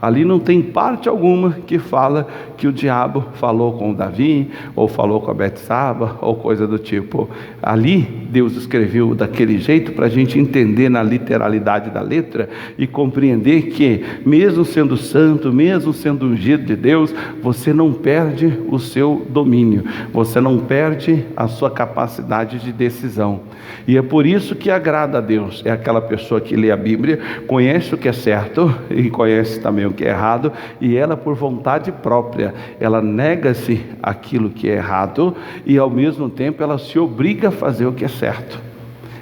Ali não tem parte alguma que fala que o diabo falou com Davi, ou falou com a Betsaba, ou coisa do tipo. Ali Deus escreveu daquele jeito para a gente entender na literalidade da letra e compreender que, mesmo sendo santo, mesmo sendo ungido de Deus, você não perde o seu domínio, você não perde a sua capacidade de decisão. E é por isso que agrada a Deus. É aquela pessoa que lê a Bíblia, conhece o que é certo e conhece também o que é errado, e ela, por vontade própria, ela nega-se aquilo que é errado, e ao mesmo tempo ela se obriga a fazer o que é certo.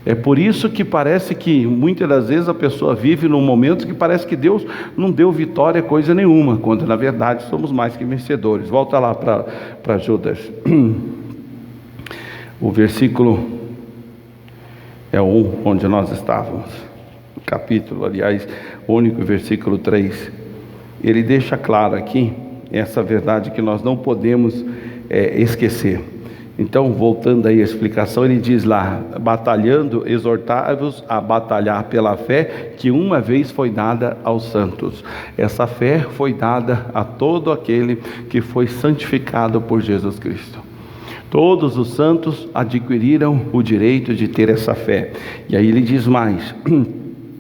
É por isso que parece que muitas das vezes a pessoa vive num momento que parece que Deus não deu vitória coisa nenhuma, quando na verdade somos mais que vencedores. Volta lá para Judas. O versículo é o 1, onde nós estávamos. O capítulo, aliás, o único versículo 3. Ele deixa claro aqui essa verdade que nós não podemos esquecer. Então, voltando aí à explicação, ele diz lá: batalhando, exortai-vos a batalhar pela fé que uma vez foi dada aos santos. Essa fé foi dada a todo aquele que foi santificado por Jesus Cristo. Todos os santos adquiriram o direito de ter essa fé. E aí ele diz mais,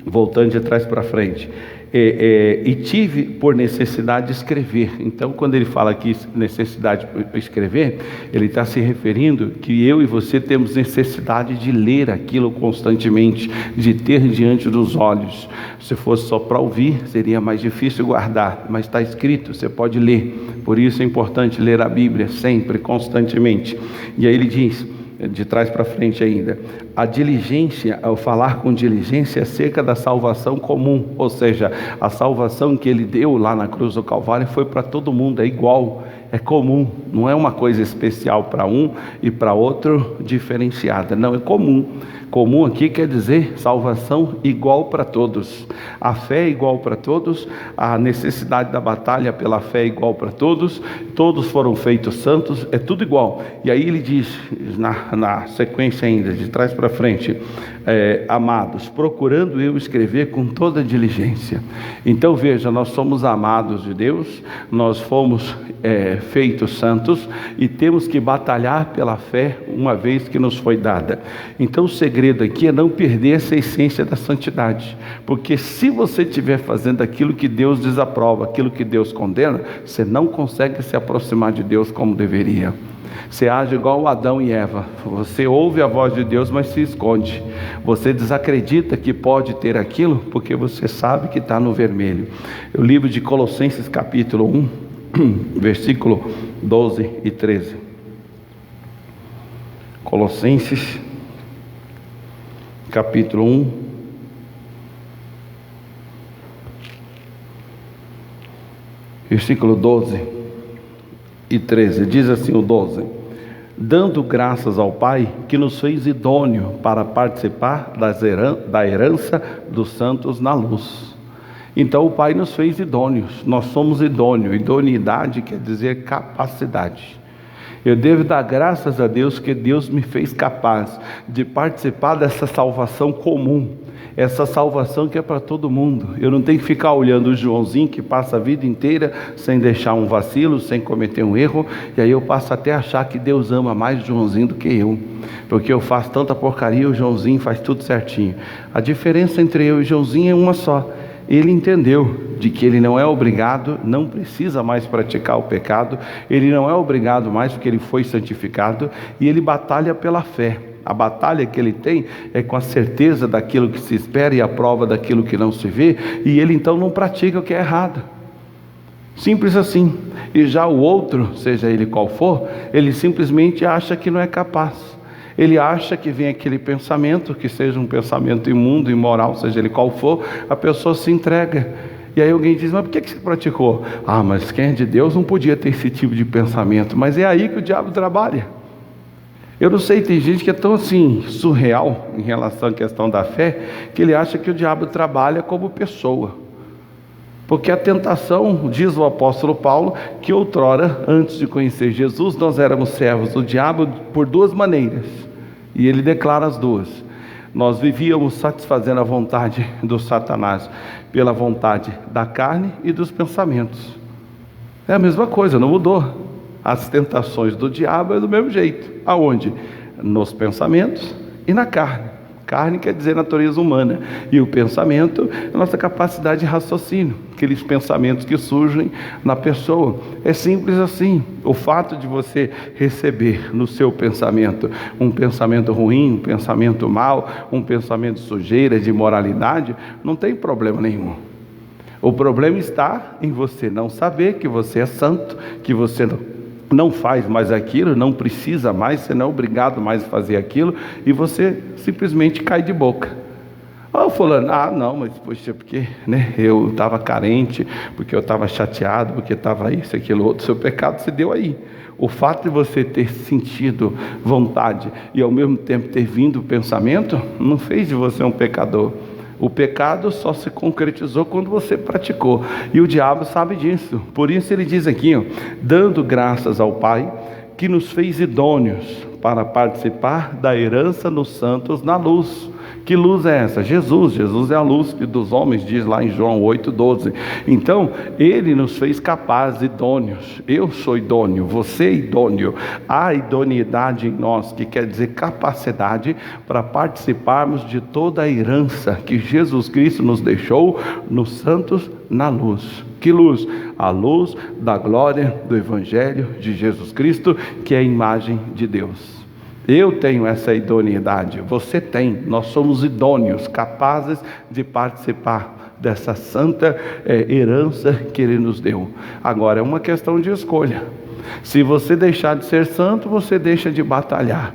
voltando de trás para frente: e tive por necessidade de escrever. Então, quando ele fala aqui necessidade de escrever, ele está se referindo que eu e você temos necessidade de ler aquilo constantemente, de ter diante dos olhos. Se fosse só para ouvir, seria mais difícil guardar, mas está escrito, você pode ler. Por isso é importante ler a Bíblia sempre, constantemente. E aí ele diz, de trás para frente ainda: a diligência, ao falar com diligência acerca da salvação comum, ou seja, a salvação que ele deu lá na cruz do Calvário foi para todo mundo, é igual, é comum, não é uma coisa especial para um e para outro diferenciada, não, é comum. Comum aqui quer dizer salvação igual para todos, a fé é igual para todos, a necessidade da batalha pela fé é igual para todos, todos foram feitos santos, é tudo igual. E aí ele diz, na sequência ainda, de trás para frente: amados, procurando eu escrever com toda diligência. Então veja, nós somos amados de Deus, nós fomos feitos santos, e temos que batalhar pela fé uma vez que nos foi dada. Então o segredo aqui é não perder essa essência da santidade, porque se você estiver fazendo aquilo que Deus desaprova, aquilo que Deus condena, você não consegue se aproximar de Deus como deveria. Você age igual Adão e Eva, você ouve a voz de Deus, mas se esconde. Você desacredita que pode ter aquilo, porque você sabe que está no vermelho. O livro de Colossenses capítulo 1, versículo 12 e 13. Colossenses capítulo 1, versículo 12 e 13, diz assim o 12: dando graças ao Pai que nos fez idôneo para participar da herança dos santos na luz. Então o Pai nos fez idôneos, nós somos idôneos. Idoneidade quer dizer capacidade. Eu devo dar graças a Deus que Deus me fez capaz de participar dessa salvação comum, essa salvação que é para todo mundo. Eu não tenho que ficar olhando o Joãozinho que passa a vida inteira sem deixar um vacilo, sem cometer um erro, e aí eu passo até a achar que Deus ama mais o Joãozinho do que eu, porque eu faço tanta porcaria, o Joãozinho faz tudo certinho. A diferença entre eu e o Joãozinho é uma só: ele entendeu de que ele não é obrigado, não precisa mais praticar o pecado, ele não é obrigado mais porque ele foi santificado, e ele batalha pela fé. A batalha que ele tem é com a certeza daquilo que se espera e a prova daquilo que não se vê, e ele então não pratica o que é errado. Simples assim. E já o outro, seja ele qual for, ele simplesmente acha que não é capaz. Ele acha que vem aquele pensamento, que seja um pensamento imundo, imoral, seja ele qual for, a pessoa se entrega. E aí alguém diz: mas por que você praticou? Ah, mas quem é de Deus não podia ter esse tipo de pensamento. Mas é aí que o diabo trabalha. Eu não sei, tem gente que é tão assim, surreal em relação à questão da fé, que ele acha que o diabo trabalha como pessoa. Porque a tentação, diz o apóstolo Paulo, que outrora, antes de conhecer Jesus, nós éramos servos do diabo por duas maneiras. E ele declara as duas. Nós vivíamos satisfazendo a vontade do Satanás pela vontade da carne e dos pensamentos. É a mesma coisa, não mudou. As tentações do diabo é do mesmo jeito. Aonde? Nos pensamentos e na carne. Carne quer dizer natureza humana, e o pensamento é a nossa capacidade de raciocínio, aqueles pensamentos que surgem na pessoa. É simples assim. O fato de você receber no seu pensamento um pensamento ruim, um pensamento mau, um pensamento de sujeira, de imoralidade, não tem problema nenhum. O problema está em você não saber que você é santo, que você não faz mais aquilo, não precisa mais, você não é obrigado mais a fazer aquilo, e você simplesmente cai de boca. Fulano, não, mas poxa, porque eu estava carente, porque eu estava chateado, porque estava isso, aquilo, outro. Seu pecado se deu aí. O fato de você ter sentido vontade e ao mesmo tempo ter vindo o pensamento, não fez de você um pecador. O pecado só se concretizou quando você praticou, e o diabo sabe disso. Por isso ele diz aqui, dando graças ao Pai que nos fez idôneos para participar da herança nos santos na luz. Que luz é essa? Jesus é a luz dos homens, diz lá em João 8,12. Então, ele nos fez capazes, idôneos. Eu sou idôneo, você é idôneo. Há idoneidade em nós, que quer dizer capacidade para participarmos de toda a herança que Jesus Cristo nos deixou nos santos na luz. Que luz? A luz da glória do Evangelho de Jesus Cristo, que é a imagem de Deus. Eu tenho essa idoneidade, você tem, nós somos idôneos, capazes de participar dessa santa herança que Ele nos deu. Agora é uma questão de escolha. Se você deixar de ser santo, você deixa de batalhar.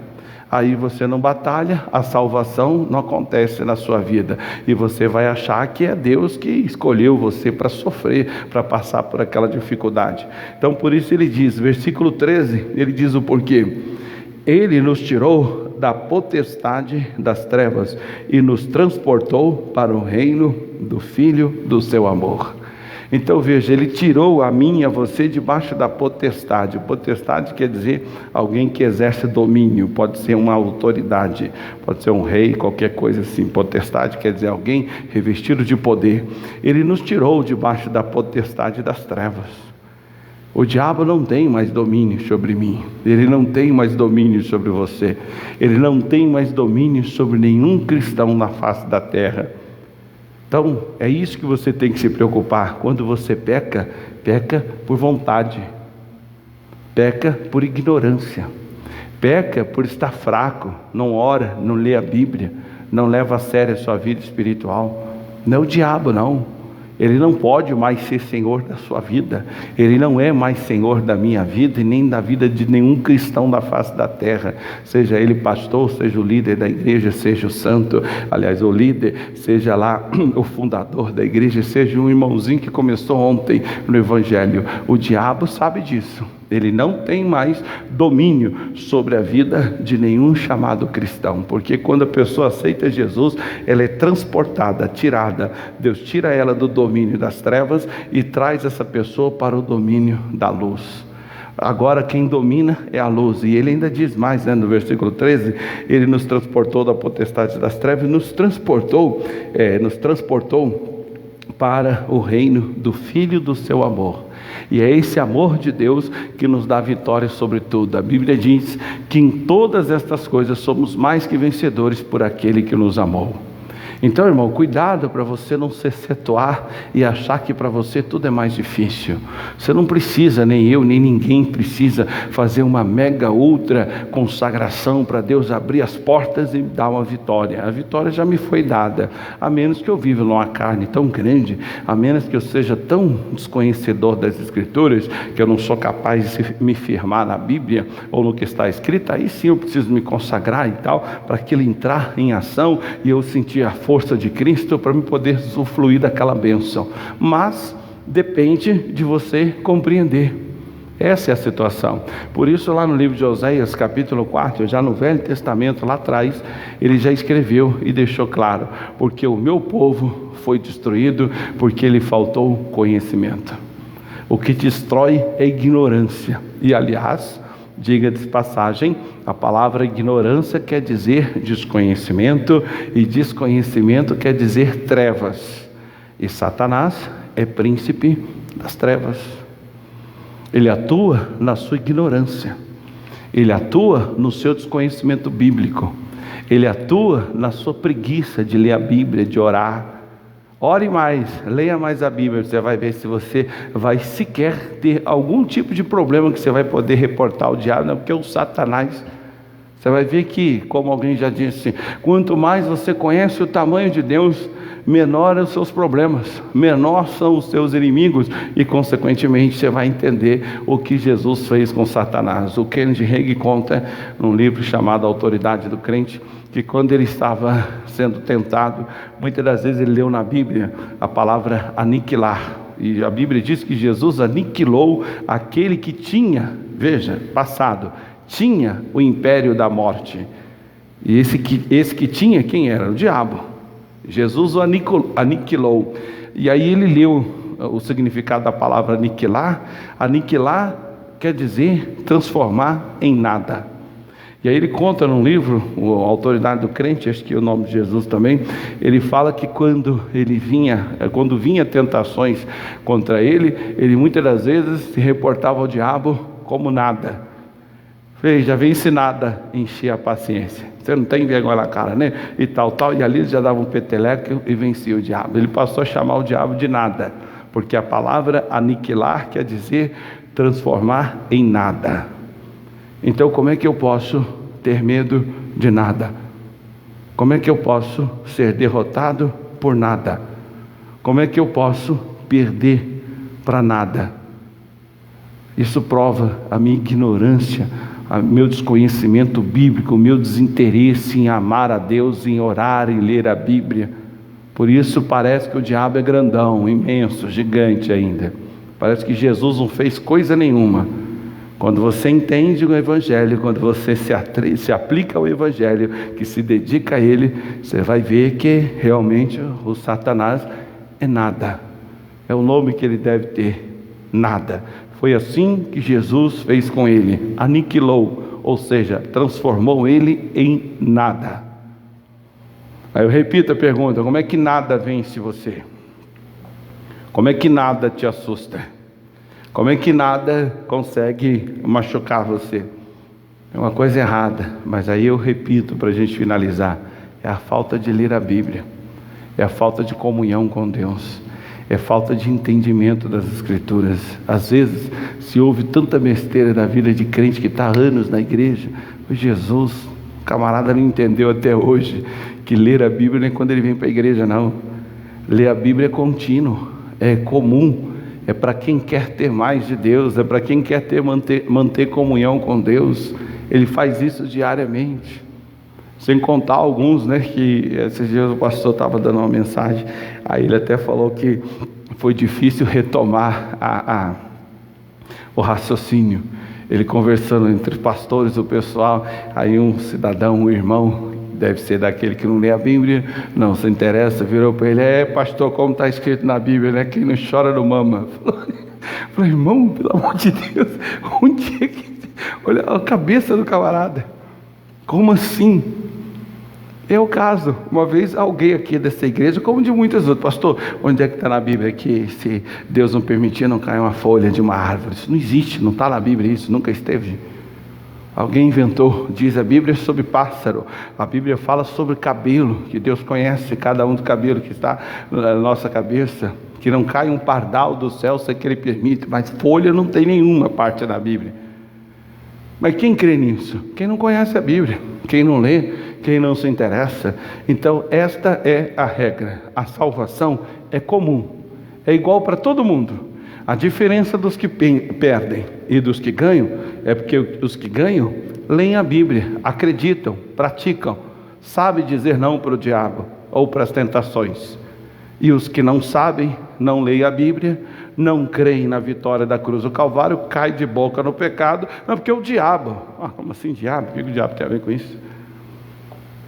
Aí você não batalha, a salvação não acontece na sua vida, e você vai achar que é Deus que escolheu você para sofrer, para passar por aquela dificuldade. Então por isso ele diz, versículo 13, ele diz o porquê. Ele nos tirou da potestade das trevas e nos transportou para o reino do Filho do seu amor. Então veja, ele tirou a mim e a você debaixo da potestade. Potestade quer dizer alguém que exerce domínio, pode ser uma autoridade, pode ser um rei, qualquer coisa assim. Potestade quer dizer alguém revestido de poder. Ele nos tirou debaixo da potestade das trevas. O diabo não tem mais domínio sobre mim, ele não tem mais domínio sobre você, ele não tem mais domínio sobre nenhum cristão na face da terra. Então é isso que você tem que se preocupar. Quando você peca, peca por vontade, peca por ignorância, peca por estar fraco, não ora, não lê a Bíblia, não leva a sério a sua vida espiritual. Não é o diabo não. Ele não pode mais ser senhor da sua vida, ele não é mais senhor da minha vida e nem da vida de nenhum cristão da face da terra, seja ele pastor, seja o líder da igreja, seja o santo, aliás o líder, seja lá o fundador da igreja, seja um irmãozinho que começou ontem no evangelho. O diabo sabe disso. Ele não tem mais domínio sobre a vida de nenhum chamado cristão, porque quando a pessoa aceita Jesus, ela é transportada, tirada. Deus tira ela do domínio das trevas e traz essa pessoa para o domínio da luz. Agora quem domina é a luz. E ele ainda diz mais, no versículo 13, ele nos transportou da potestade das trevas, nos transportou para o reino do Filho do seu amor. E é esse amor de Deus que nos dá vitória sobre tudo. A Bíblia diz que em todas estas coisas somos mais que vencedores por aquele que nos amou. Então, irmão, cuidado para você não se situar e achar que para você tudo é mais difícil. Você não precisa, nem eu, nem ninguém precisa fazer uma mega ultra consagração para Deus abrir as portas e dar uma vitória. A vitória já me foi dada, a menos que eu viva numa carne tão grande, a menos que eu seja tão desconhecedor das Escrituras, que eu não sou capaz de me firmar na Bíblia ou no que está escrito. Aí sim eu preciso me consagrar e tal, para aquilo entrar em ação e eu sentir a força de Cristo para me poder usufruir daquela bênção. Mas depende de você compreender. Essa é a situação. Por isso lá no livro de Oséias, capítulo 4, já no Velho Testamento, lá atrás, ele já escreveu e deixou claro: porque o meu povo foi destruído, porque lhe faltou conhecimento. O que destrói é ignorância. E aliás, diga de passagem, a palavra ignorância quer dizer desconhecimento, e desconhecimento quer dizer trevas. E Satanás é príncipe das trevas. Ele atua na sua ignorância, ele atua no seu desconhecimento bíblico, ele atua na sua preguiça de ler a Bíblia, de orar. Ore mais, leia mais a Bíblia, você vai ver se você vai sequer ter algum tipo de problema que você vai poder reportar ao diabo, não, porque o Satanás, você vai ver que, como alguém já disse, quanto mais você conhece o tamanho de Deus, menor são os seus problemas, menor são os seus inimigos, e consequentemente você vai entender o que Jesus fez com Satanás. O Kenneth Hagin conta num livro chamado Autoridade do Crente, que quando ele estava sendo tentado, muitas das vezes ele leu na Bíblia a palavra aniquilar, e a Bíblia diz que Jesus aniquilou aquele que tinha, veja, passado, tinha o império da morte. E esse que tinha, quem era? O diabo. Jesus o aniquilou. E aí ele leu o significado da palavra aniquilar. Aniquilar quer dizer transformar em nada. E aí ele conta num livro, a Autoridade do Crente, acho que é o nome de Jesus também, ele fala que quando vinha tentações contra ele muitas das vezes se reportava ao diabo como nada. Já vence nada, enchia a paciência. Você não tem vergonha na cara, né? E tal, e ali já dava um peteleco e vencia o diabo. Ele passou a chamar o diabo de nada, porque a palavra aniquilar quer dizer transformar em nada. Então como é que eu posso ter medo de nada? Como é que eu posso ser derrotado por nada? Como é que eu posso perder para nada? Isso prova a minha ignorância, meu desconhecimento bíblico, meu desinteresse em amar a Deus, em orar, em ler a Bíblia. Por isso parece que o diabo é grandão, imenso, gigante ainda. Parece que Jesus não fez coisa nenhuma. Quando você entende o Evangelho, quando você se aplica ao Evangelho, que se dedica a ele, você vai ver que realmente o Satanás é nada. É o nome que ele deve ter, nada. Foi assim que Jesus fez com ele, aniquilou, ou seja, transformou ele em nada. Aí eu repito a pergunta: como é que nada vence você? Como é que nada te assusta? Como é que nada consegue machucar você? É uma coisa errada, mas aí eu repito para a gente finalizar: é a falta de ler a Bíblia, é a falta de comunhão com Deus, é falta de entendimento das Escrituras. Às vezes se ouve tanta besteira na vida de crente que está há anos na igreja. Jesus, o camarada não entendeu até hoje que ler a Bíblia não é quando ele vem para a igreja, não. Ler a Bíblia é contínuo, é comum, é para quem quer ter mais de Deus, é para quem quer manter comunhão com Deus. Ele faz isso diariamente. Sem contar alguns, que esses dias o pastor estava dando uma mensagem, aí ele até falou que foi difícil retomar o raciocínio. Ele conversando entre pastores, o pessoal, aí um cidadão, um irmão, deve ser daquele que não lê a Bíblia, não se interessa, virou para ele: pastor, como está escrito na Bíblia, quem não chora não mama. Falei, irmão, pelo amor de Deus, onde é que... Olha a cabeça do camarada. Como assim? É o caso. Uma vez alguém aqui dessa igreja, como de muitas outras, pastor, onde é que está na Bíblia que se Deus não permitir não cair uma folha de uma árvore? Isso não existe, não está na Bíblia isso, nunca esteve. Alguém inventou, diz a Bíblia sobre pássaro, a Bíblia fala sobre cabelo, que Deus conhece cada um do cabelo que está na nossa cabeça, que não cai um pardal do céu sem que Ele permita, mas folha não tem nenhuma parte da Bíblia. Mas quem crê nisso? Quem não conhece a Bíblia, quem não lê, quem não se interessa. Então esta é a regra, a salvação é comum, é igual para todo mundo. A diferença dos que perdem e dos que ganham é porque os que ganham leem a Bíblia, acreditam, praticam, sabem dizer não para o diabo ou para as tentações. E os que não sabem, não leem a Bíblia, não creem na vitória da cruz do Calvário, caem de boca no pecado, não, porque o diabo, como assim diabo? O que o diabo tem a ver com isso?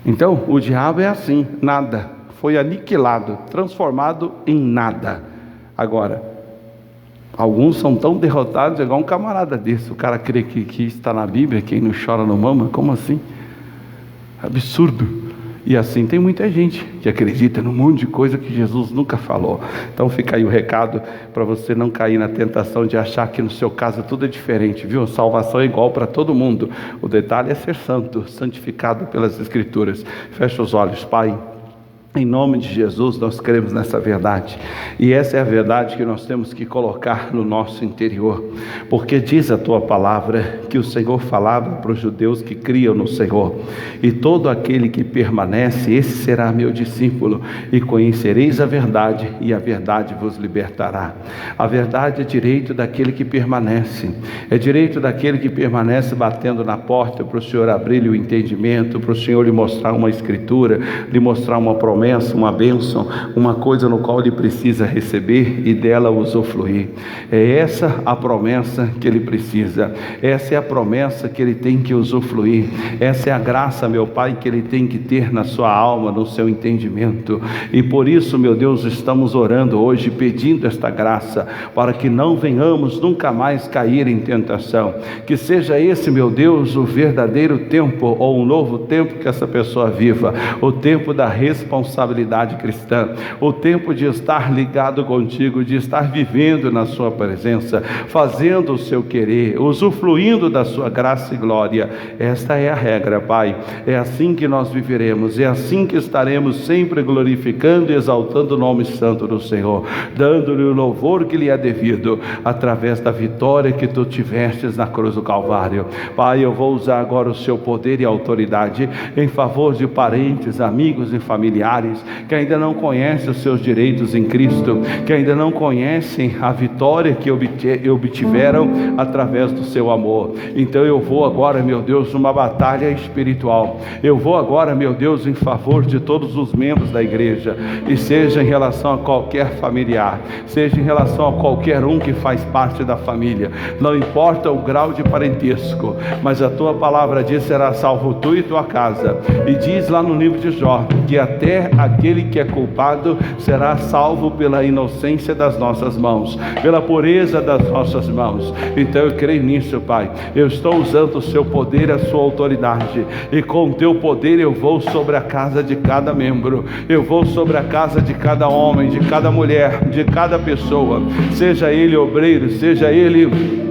Então, o diabo é assim, nada, foi aniquilado, transformado em nada. Agora, alguns são tão derrotados, igual um camarada desse, o cara crê que está na Bíblia, quem não chora não mama, como assim? Absurdo. E assim tem muita gente que acredita num monte de coisa que Jesus nunca falou. Então fica aí o recado para você não cair na tentação de achar que no seu caso tudo é diferente, viu? Salvação é igual para todo mundo. O detalhe é ser santo, santificado pelas Escrituras. Fecha os olhos, Pai. Em nome de Jesus, nós cremos nessa verdade, e essa é a verdade que nós temos que colocar no nosso interior, porque diz a Tua palavra que o Senhor falava para os judeus que criam no Senhor, e todo aquele que permanece, esse será meu discípulo, e conhecereis a verdade, e a verdade vos libertará. A verdade é direito daquele que permanece, é direito daquele que permanece batendo na porta para o Senhor abrir-lhe o entendimento, para o Senhor lhe mostrar uma escritura, lhe mostrar uma promessa, uma bênção, uma coisa no qual ele precisa receber e dela usufruir. É essa a promessa que ele precisa, essa é a promessa que ele tem que usufruir, essa é a graça, meu Pai, que ele tem que ter na sua alma, no seu entendimento. E por isso, meu Deus, estamos orando hoje, pedindo esta graça, para que não venhamos nunca mais cair em tentação, que seja esse, meu Deus, o verdadeiro tempo, ou um novo tempo que essa pessoa viva, o tempo da responsabilidade cristã, o tempo de estar ligado contigo, de estar vivendo na sua presença, fazendo o seu querer, usufruindo da sua graça e glória. Esta é a regra, Pai. É assim que nós viveremos, é assim que estaremos sempre glorificando e exaltando o nome santo do Senhor, dando-lhe o louvor que lhe é devido, através da vitória que tu tivestes na cruz do Calvário. Pai, eu vou usar agora o seu poder e autoridade em favor de parentes, amigos e familiares que ainda não conhecem os seus direitos em Cristo, que ainda não conhecem a vitória que obtiveram através do seu amor. Então eu vou agora, meu Deus, numa batalha espiritual. Eu vou agora, meu Deus, em favor de todos os membros da igreja, e seja em relação a qualquer familiar, seja em relação a qualquer um que faz parte da família, não importa o grau de parentesco, mas a tua palavra diz: será salvo tu e tua casa. E diz lá no livro de Jó que até aquele que é culpado será salvo pela inocência das nossas mãos, pela pureza das nossas mãos. Então eu creio nisso, Pai. Eu estou usando o seu poder e a sua autoridade, e com o teu poder eu vou sobre a casa de cada membro, eu vou sobre a casa de cada homem, de cada mulher, de cada pessoa, seja ele obreiro, seja ele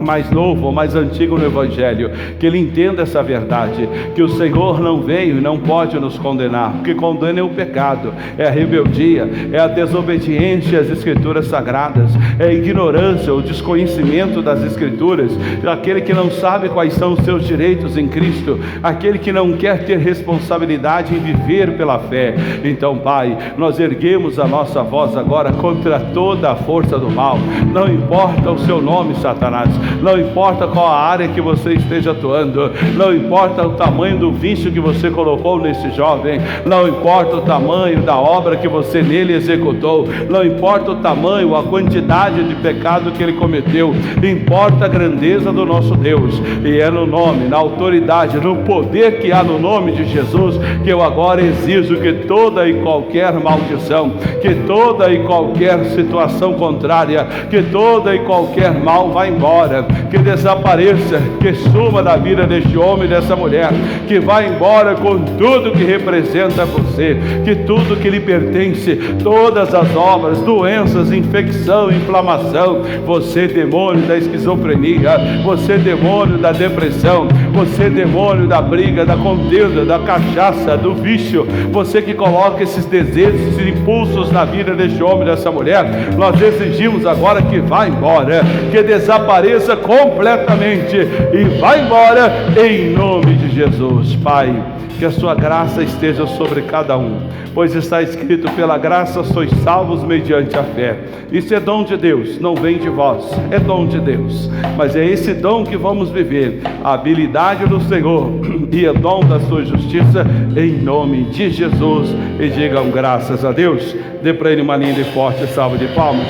mais novo ou mais antigo no Evangelho, que ele entenda essa verdade, que o Senhor não veio e não pode nos condenar. O que condena é o pecado, é a rebeldia, é a desobediência às Escrituras Sagradas, é a ignorância, o desconhecimento das Escrituras, aquele que não sabe quais são os seus direitos em Cristo, aquele que não quer ter responsabilidade em viver pela fé. Então, Pai, nós erguemos a nossa voz agora contra toda a força do mal. Não importa o seu nome, Satanás, não importa qual a área que você esteja atuando, não importa o tamanho do vício que você colocou nesse jovem, não importa o tamanho da obra que você nele executou, não importa o tamanho, a quantidade de pecado que ele cometeu, importa a grandeza do nosso Deus, e é no nome, na autoridade, no poder que há no nome de Jesus, que eu agora exijo que toda e qualquer maldição, que toda e qualquer situação contrária, que toda e qualquer mal vá embora, que desapareça, que suma da vida deste homem e dessa mulher, que vá embora com tudo que representa você, que tudo que lhe pertence, todas as obras, doenças, infecção, inflamação, você demônio da esquizofrenia, você demônio da depressão, você demônio da briga, da contenda, da cachaça, do vício, você que coloca esses desejos, esses impulsos na vida deste homem e dessa mulher, nós exigimos agora que vá embora, que desapareça completamente e vá embora em nome de Jesus. Pai, que a sua graça esteja sobre cada um, pois está escrito: pela graça sois salvos mediante a fé. Isso é dom de Deus, não vem de vós, é dom de Deus, mas é esse dom que vamos viver, a habilidade do Senhor e o dom da sua justiça, em nome de Jesus. E digam graças a Deus. Dê para ele uma linda e forte salva de palmas.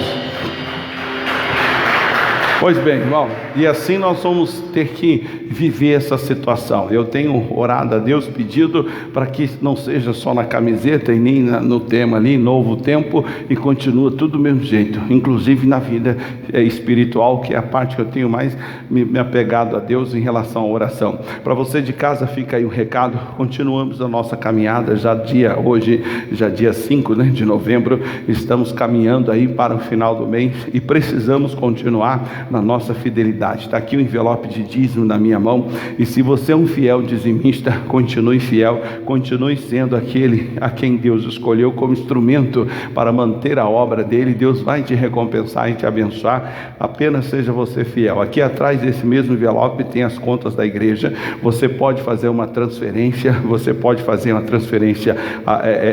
Pois bem, irmão, e assim nós vamos ter que viver essa situação. Eu tenho orado a Deus, pedido para que não seja só na camiseta e nem no tema ali, novo tempo, e continua tudo do mesmo jeito, inclusive na vida espiritual, que é a parte que eu tenho mais me apegado a Deus em relação à oração. Para você de casa, fica aí o recado. Continuamos a nossa caminhada, hoje dia 5, de novembro, estamos caminhando aí para o final do mês e precisamos continuar na nossa fidelidade. Está aqui o envelope de dízimo na minha mão, e se você é um fiel dizimista, continue fiel, continue sendo aquele a quem Deus escolheu como instrumento para manter a obra dele. Deus vai te recompensar e te abençoar, apenas seja você fiel. Aqui atrás desse mesmo envelope tem as contas da igreja, você pode fazer uma transferência,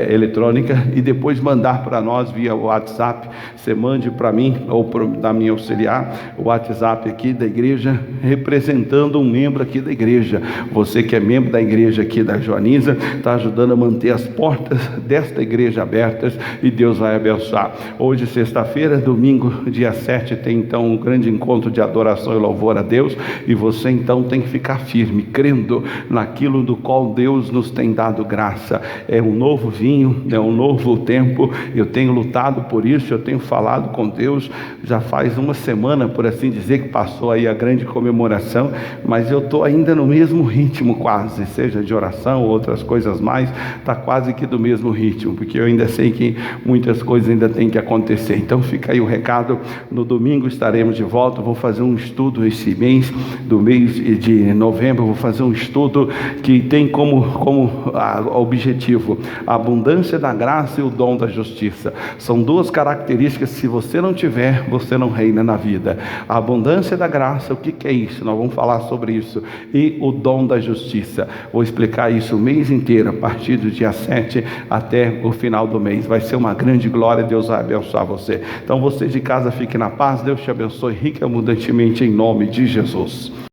eletrônica e depois mandar para nós via WhatsApp. Você mande para mim ou da minha auxiliar o WhatsApp aqui da igreja, representando um membro aqui da igreja. Você que é membro da igreja aqui da Joaniza, está ajudando a manter as portas desta igreja abertas, e Deus vai abençoar. Hoje, sexta-feira, domingo, dia 7, tem então um grande encontro de adoração e louvor a Deus, e você então tem que ficar firme, crendo naquilo do qual Deus nos tem dado graça. É um novo vinho, é um novo tempo. Eu tenho lutado por isso, eu tenho falado com Deus, já faz uma semana, por assim dizer, que passou aí a grande comemoração, mas eu estou ainda no mesmo ritmo quase, seja de oração ou outras coisas mais, está quase que do mesmo ritmo, porque eu ainda sei que muitas coisas ainda têm que acontecer. Então fica aí o recado. No domingo estaremos de volta. Vou fazer um estudo esse mês, do mês de novembro, vou fazer um estudo que tem como objetivo a abundância da graça e o dom da justiça. São duas características, se você não tiver, você não reina na vida. A abundância da graça, o que é isso? Nós vamos falar sobre isso. E o dom da justiça. Vou explicar isso o mês inteiro, a partir do dia 7 até o final do mês. Vai ser uma grande glória. Deus vai abençoar você. Então você de casa, fique na paz. Deus te abençoe rica e abundantemente em nome de Jesus.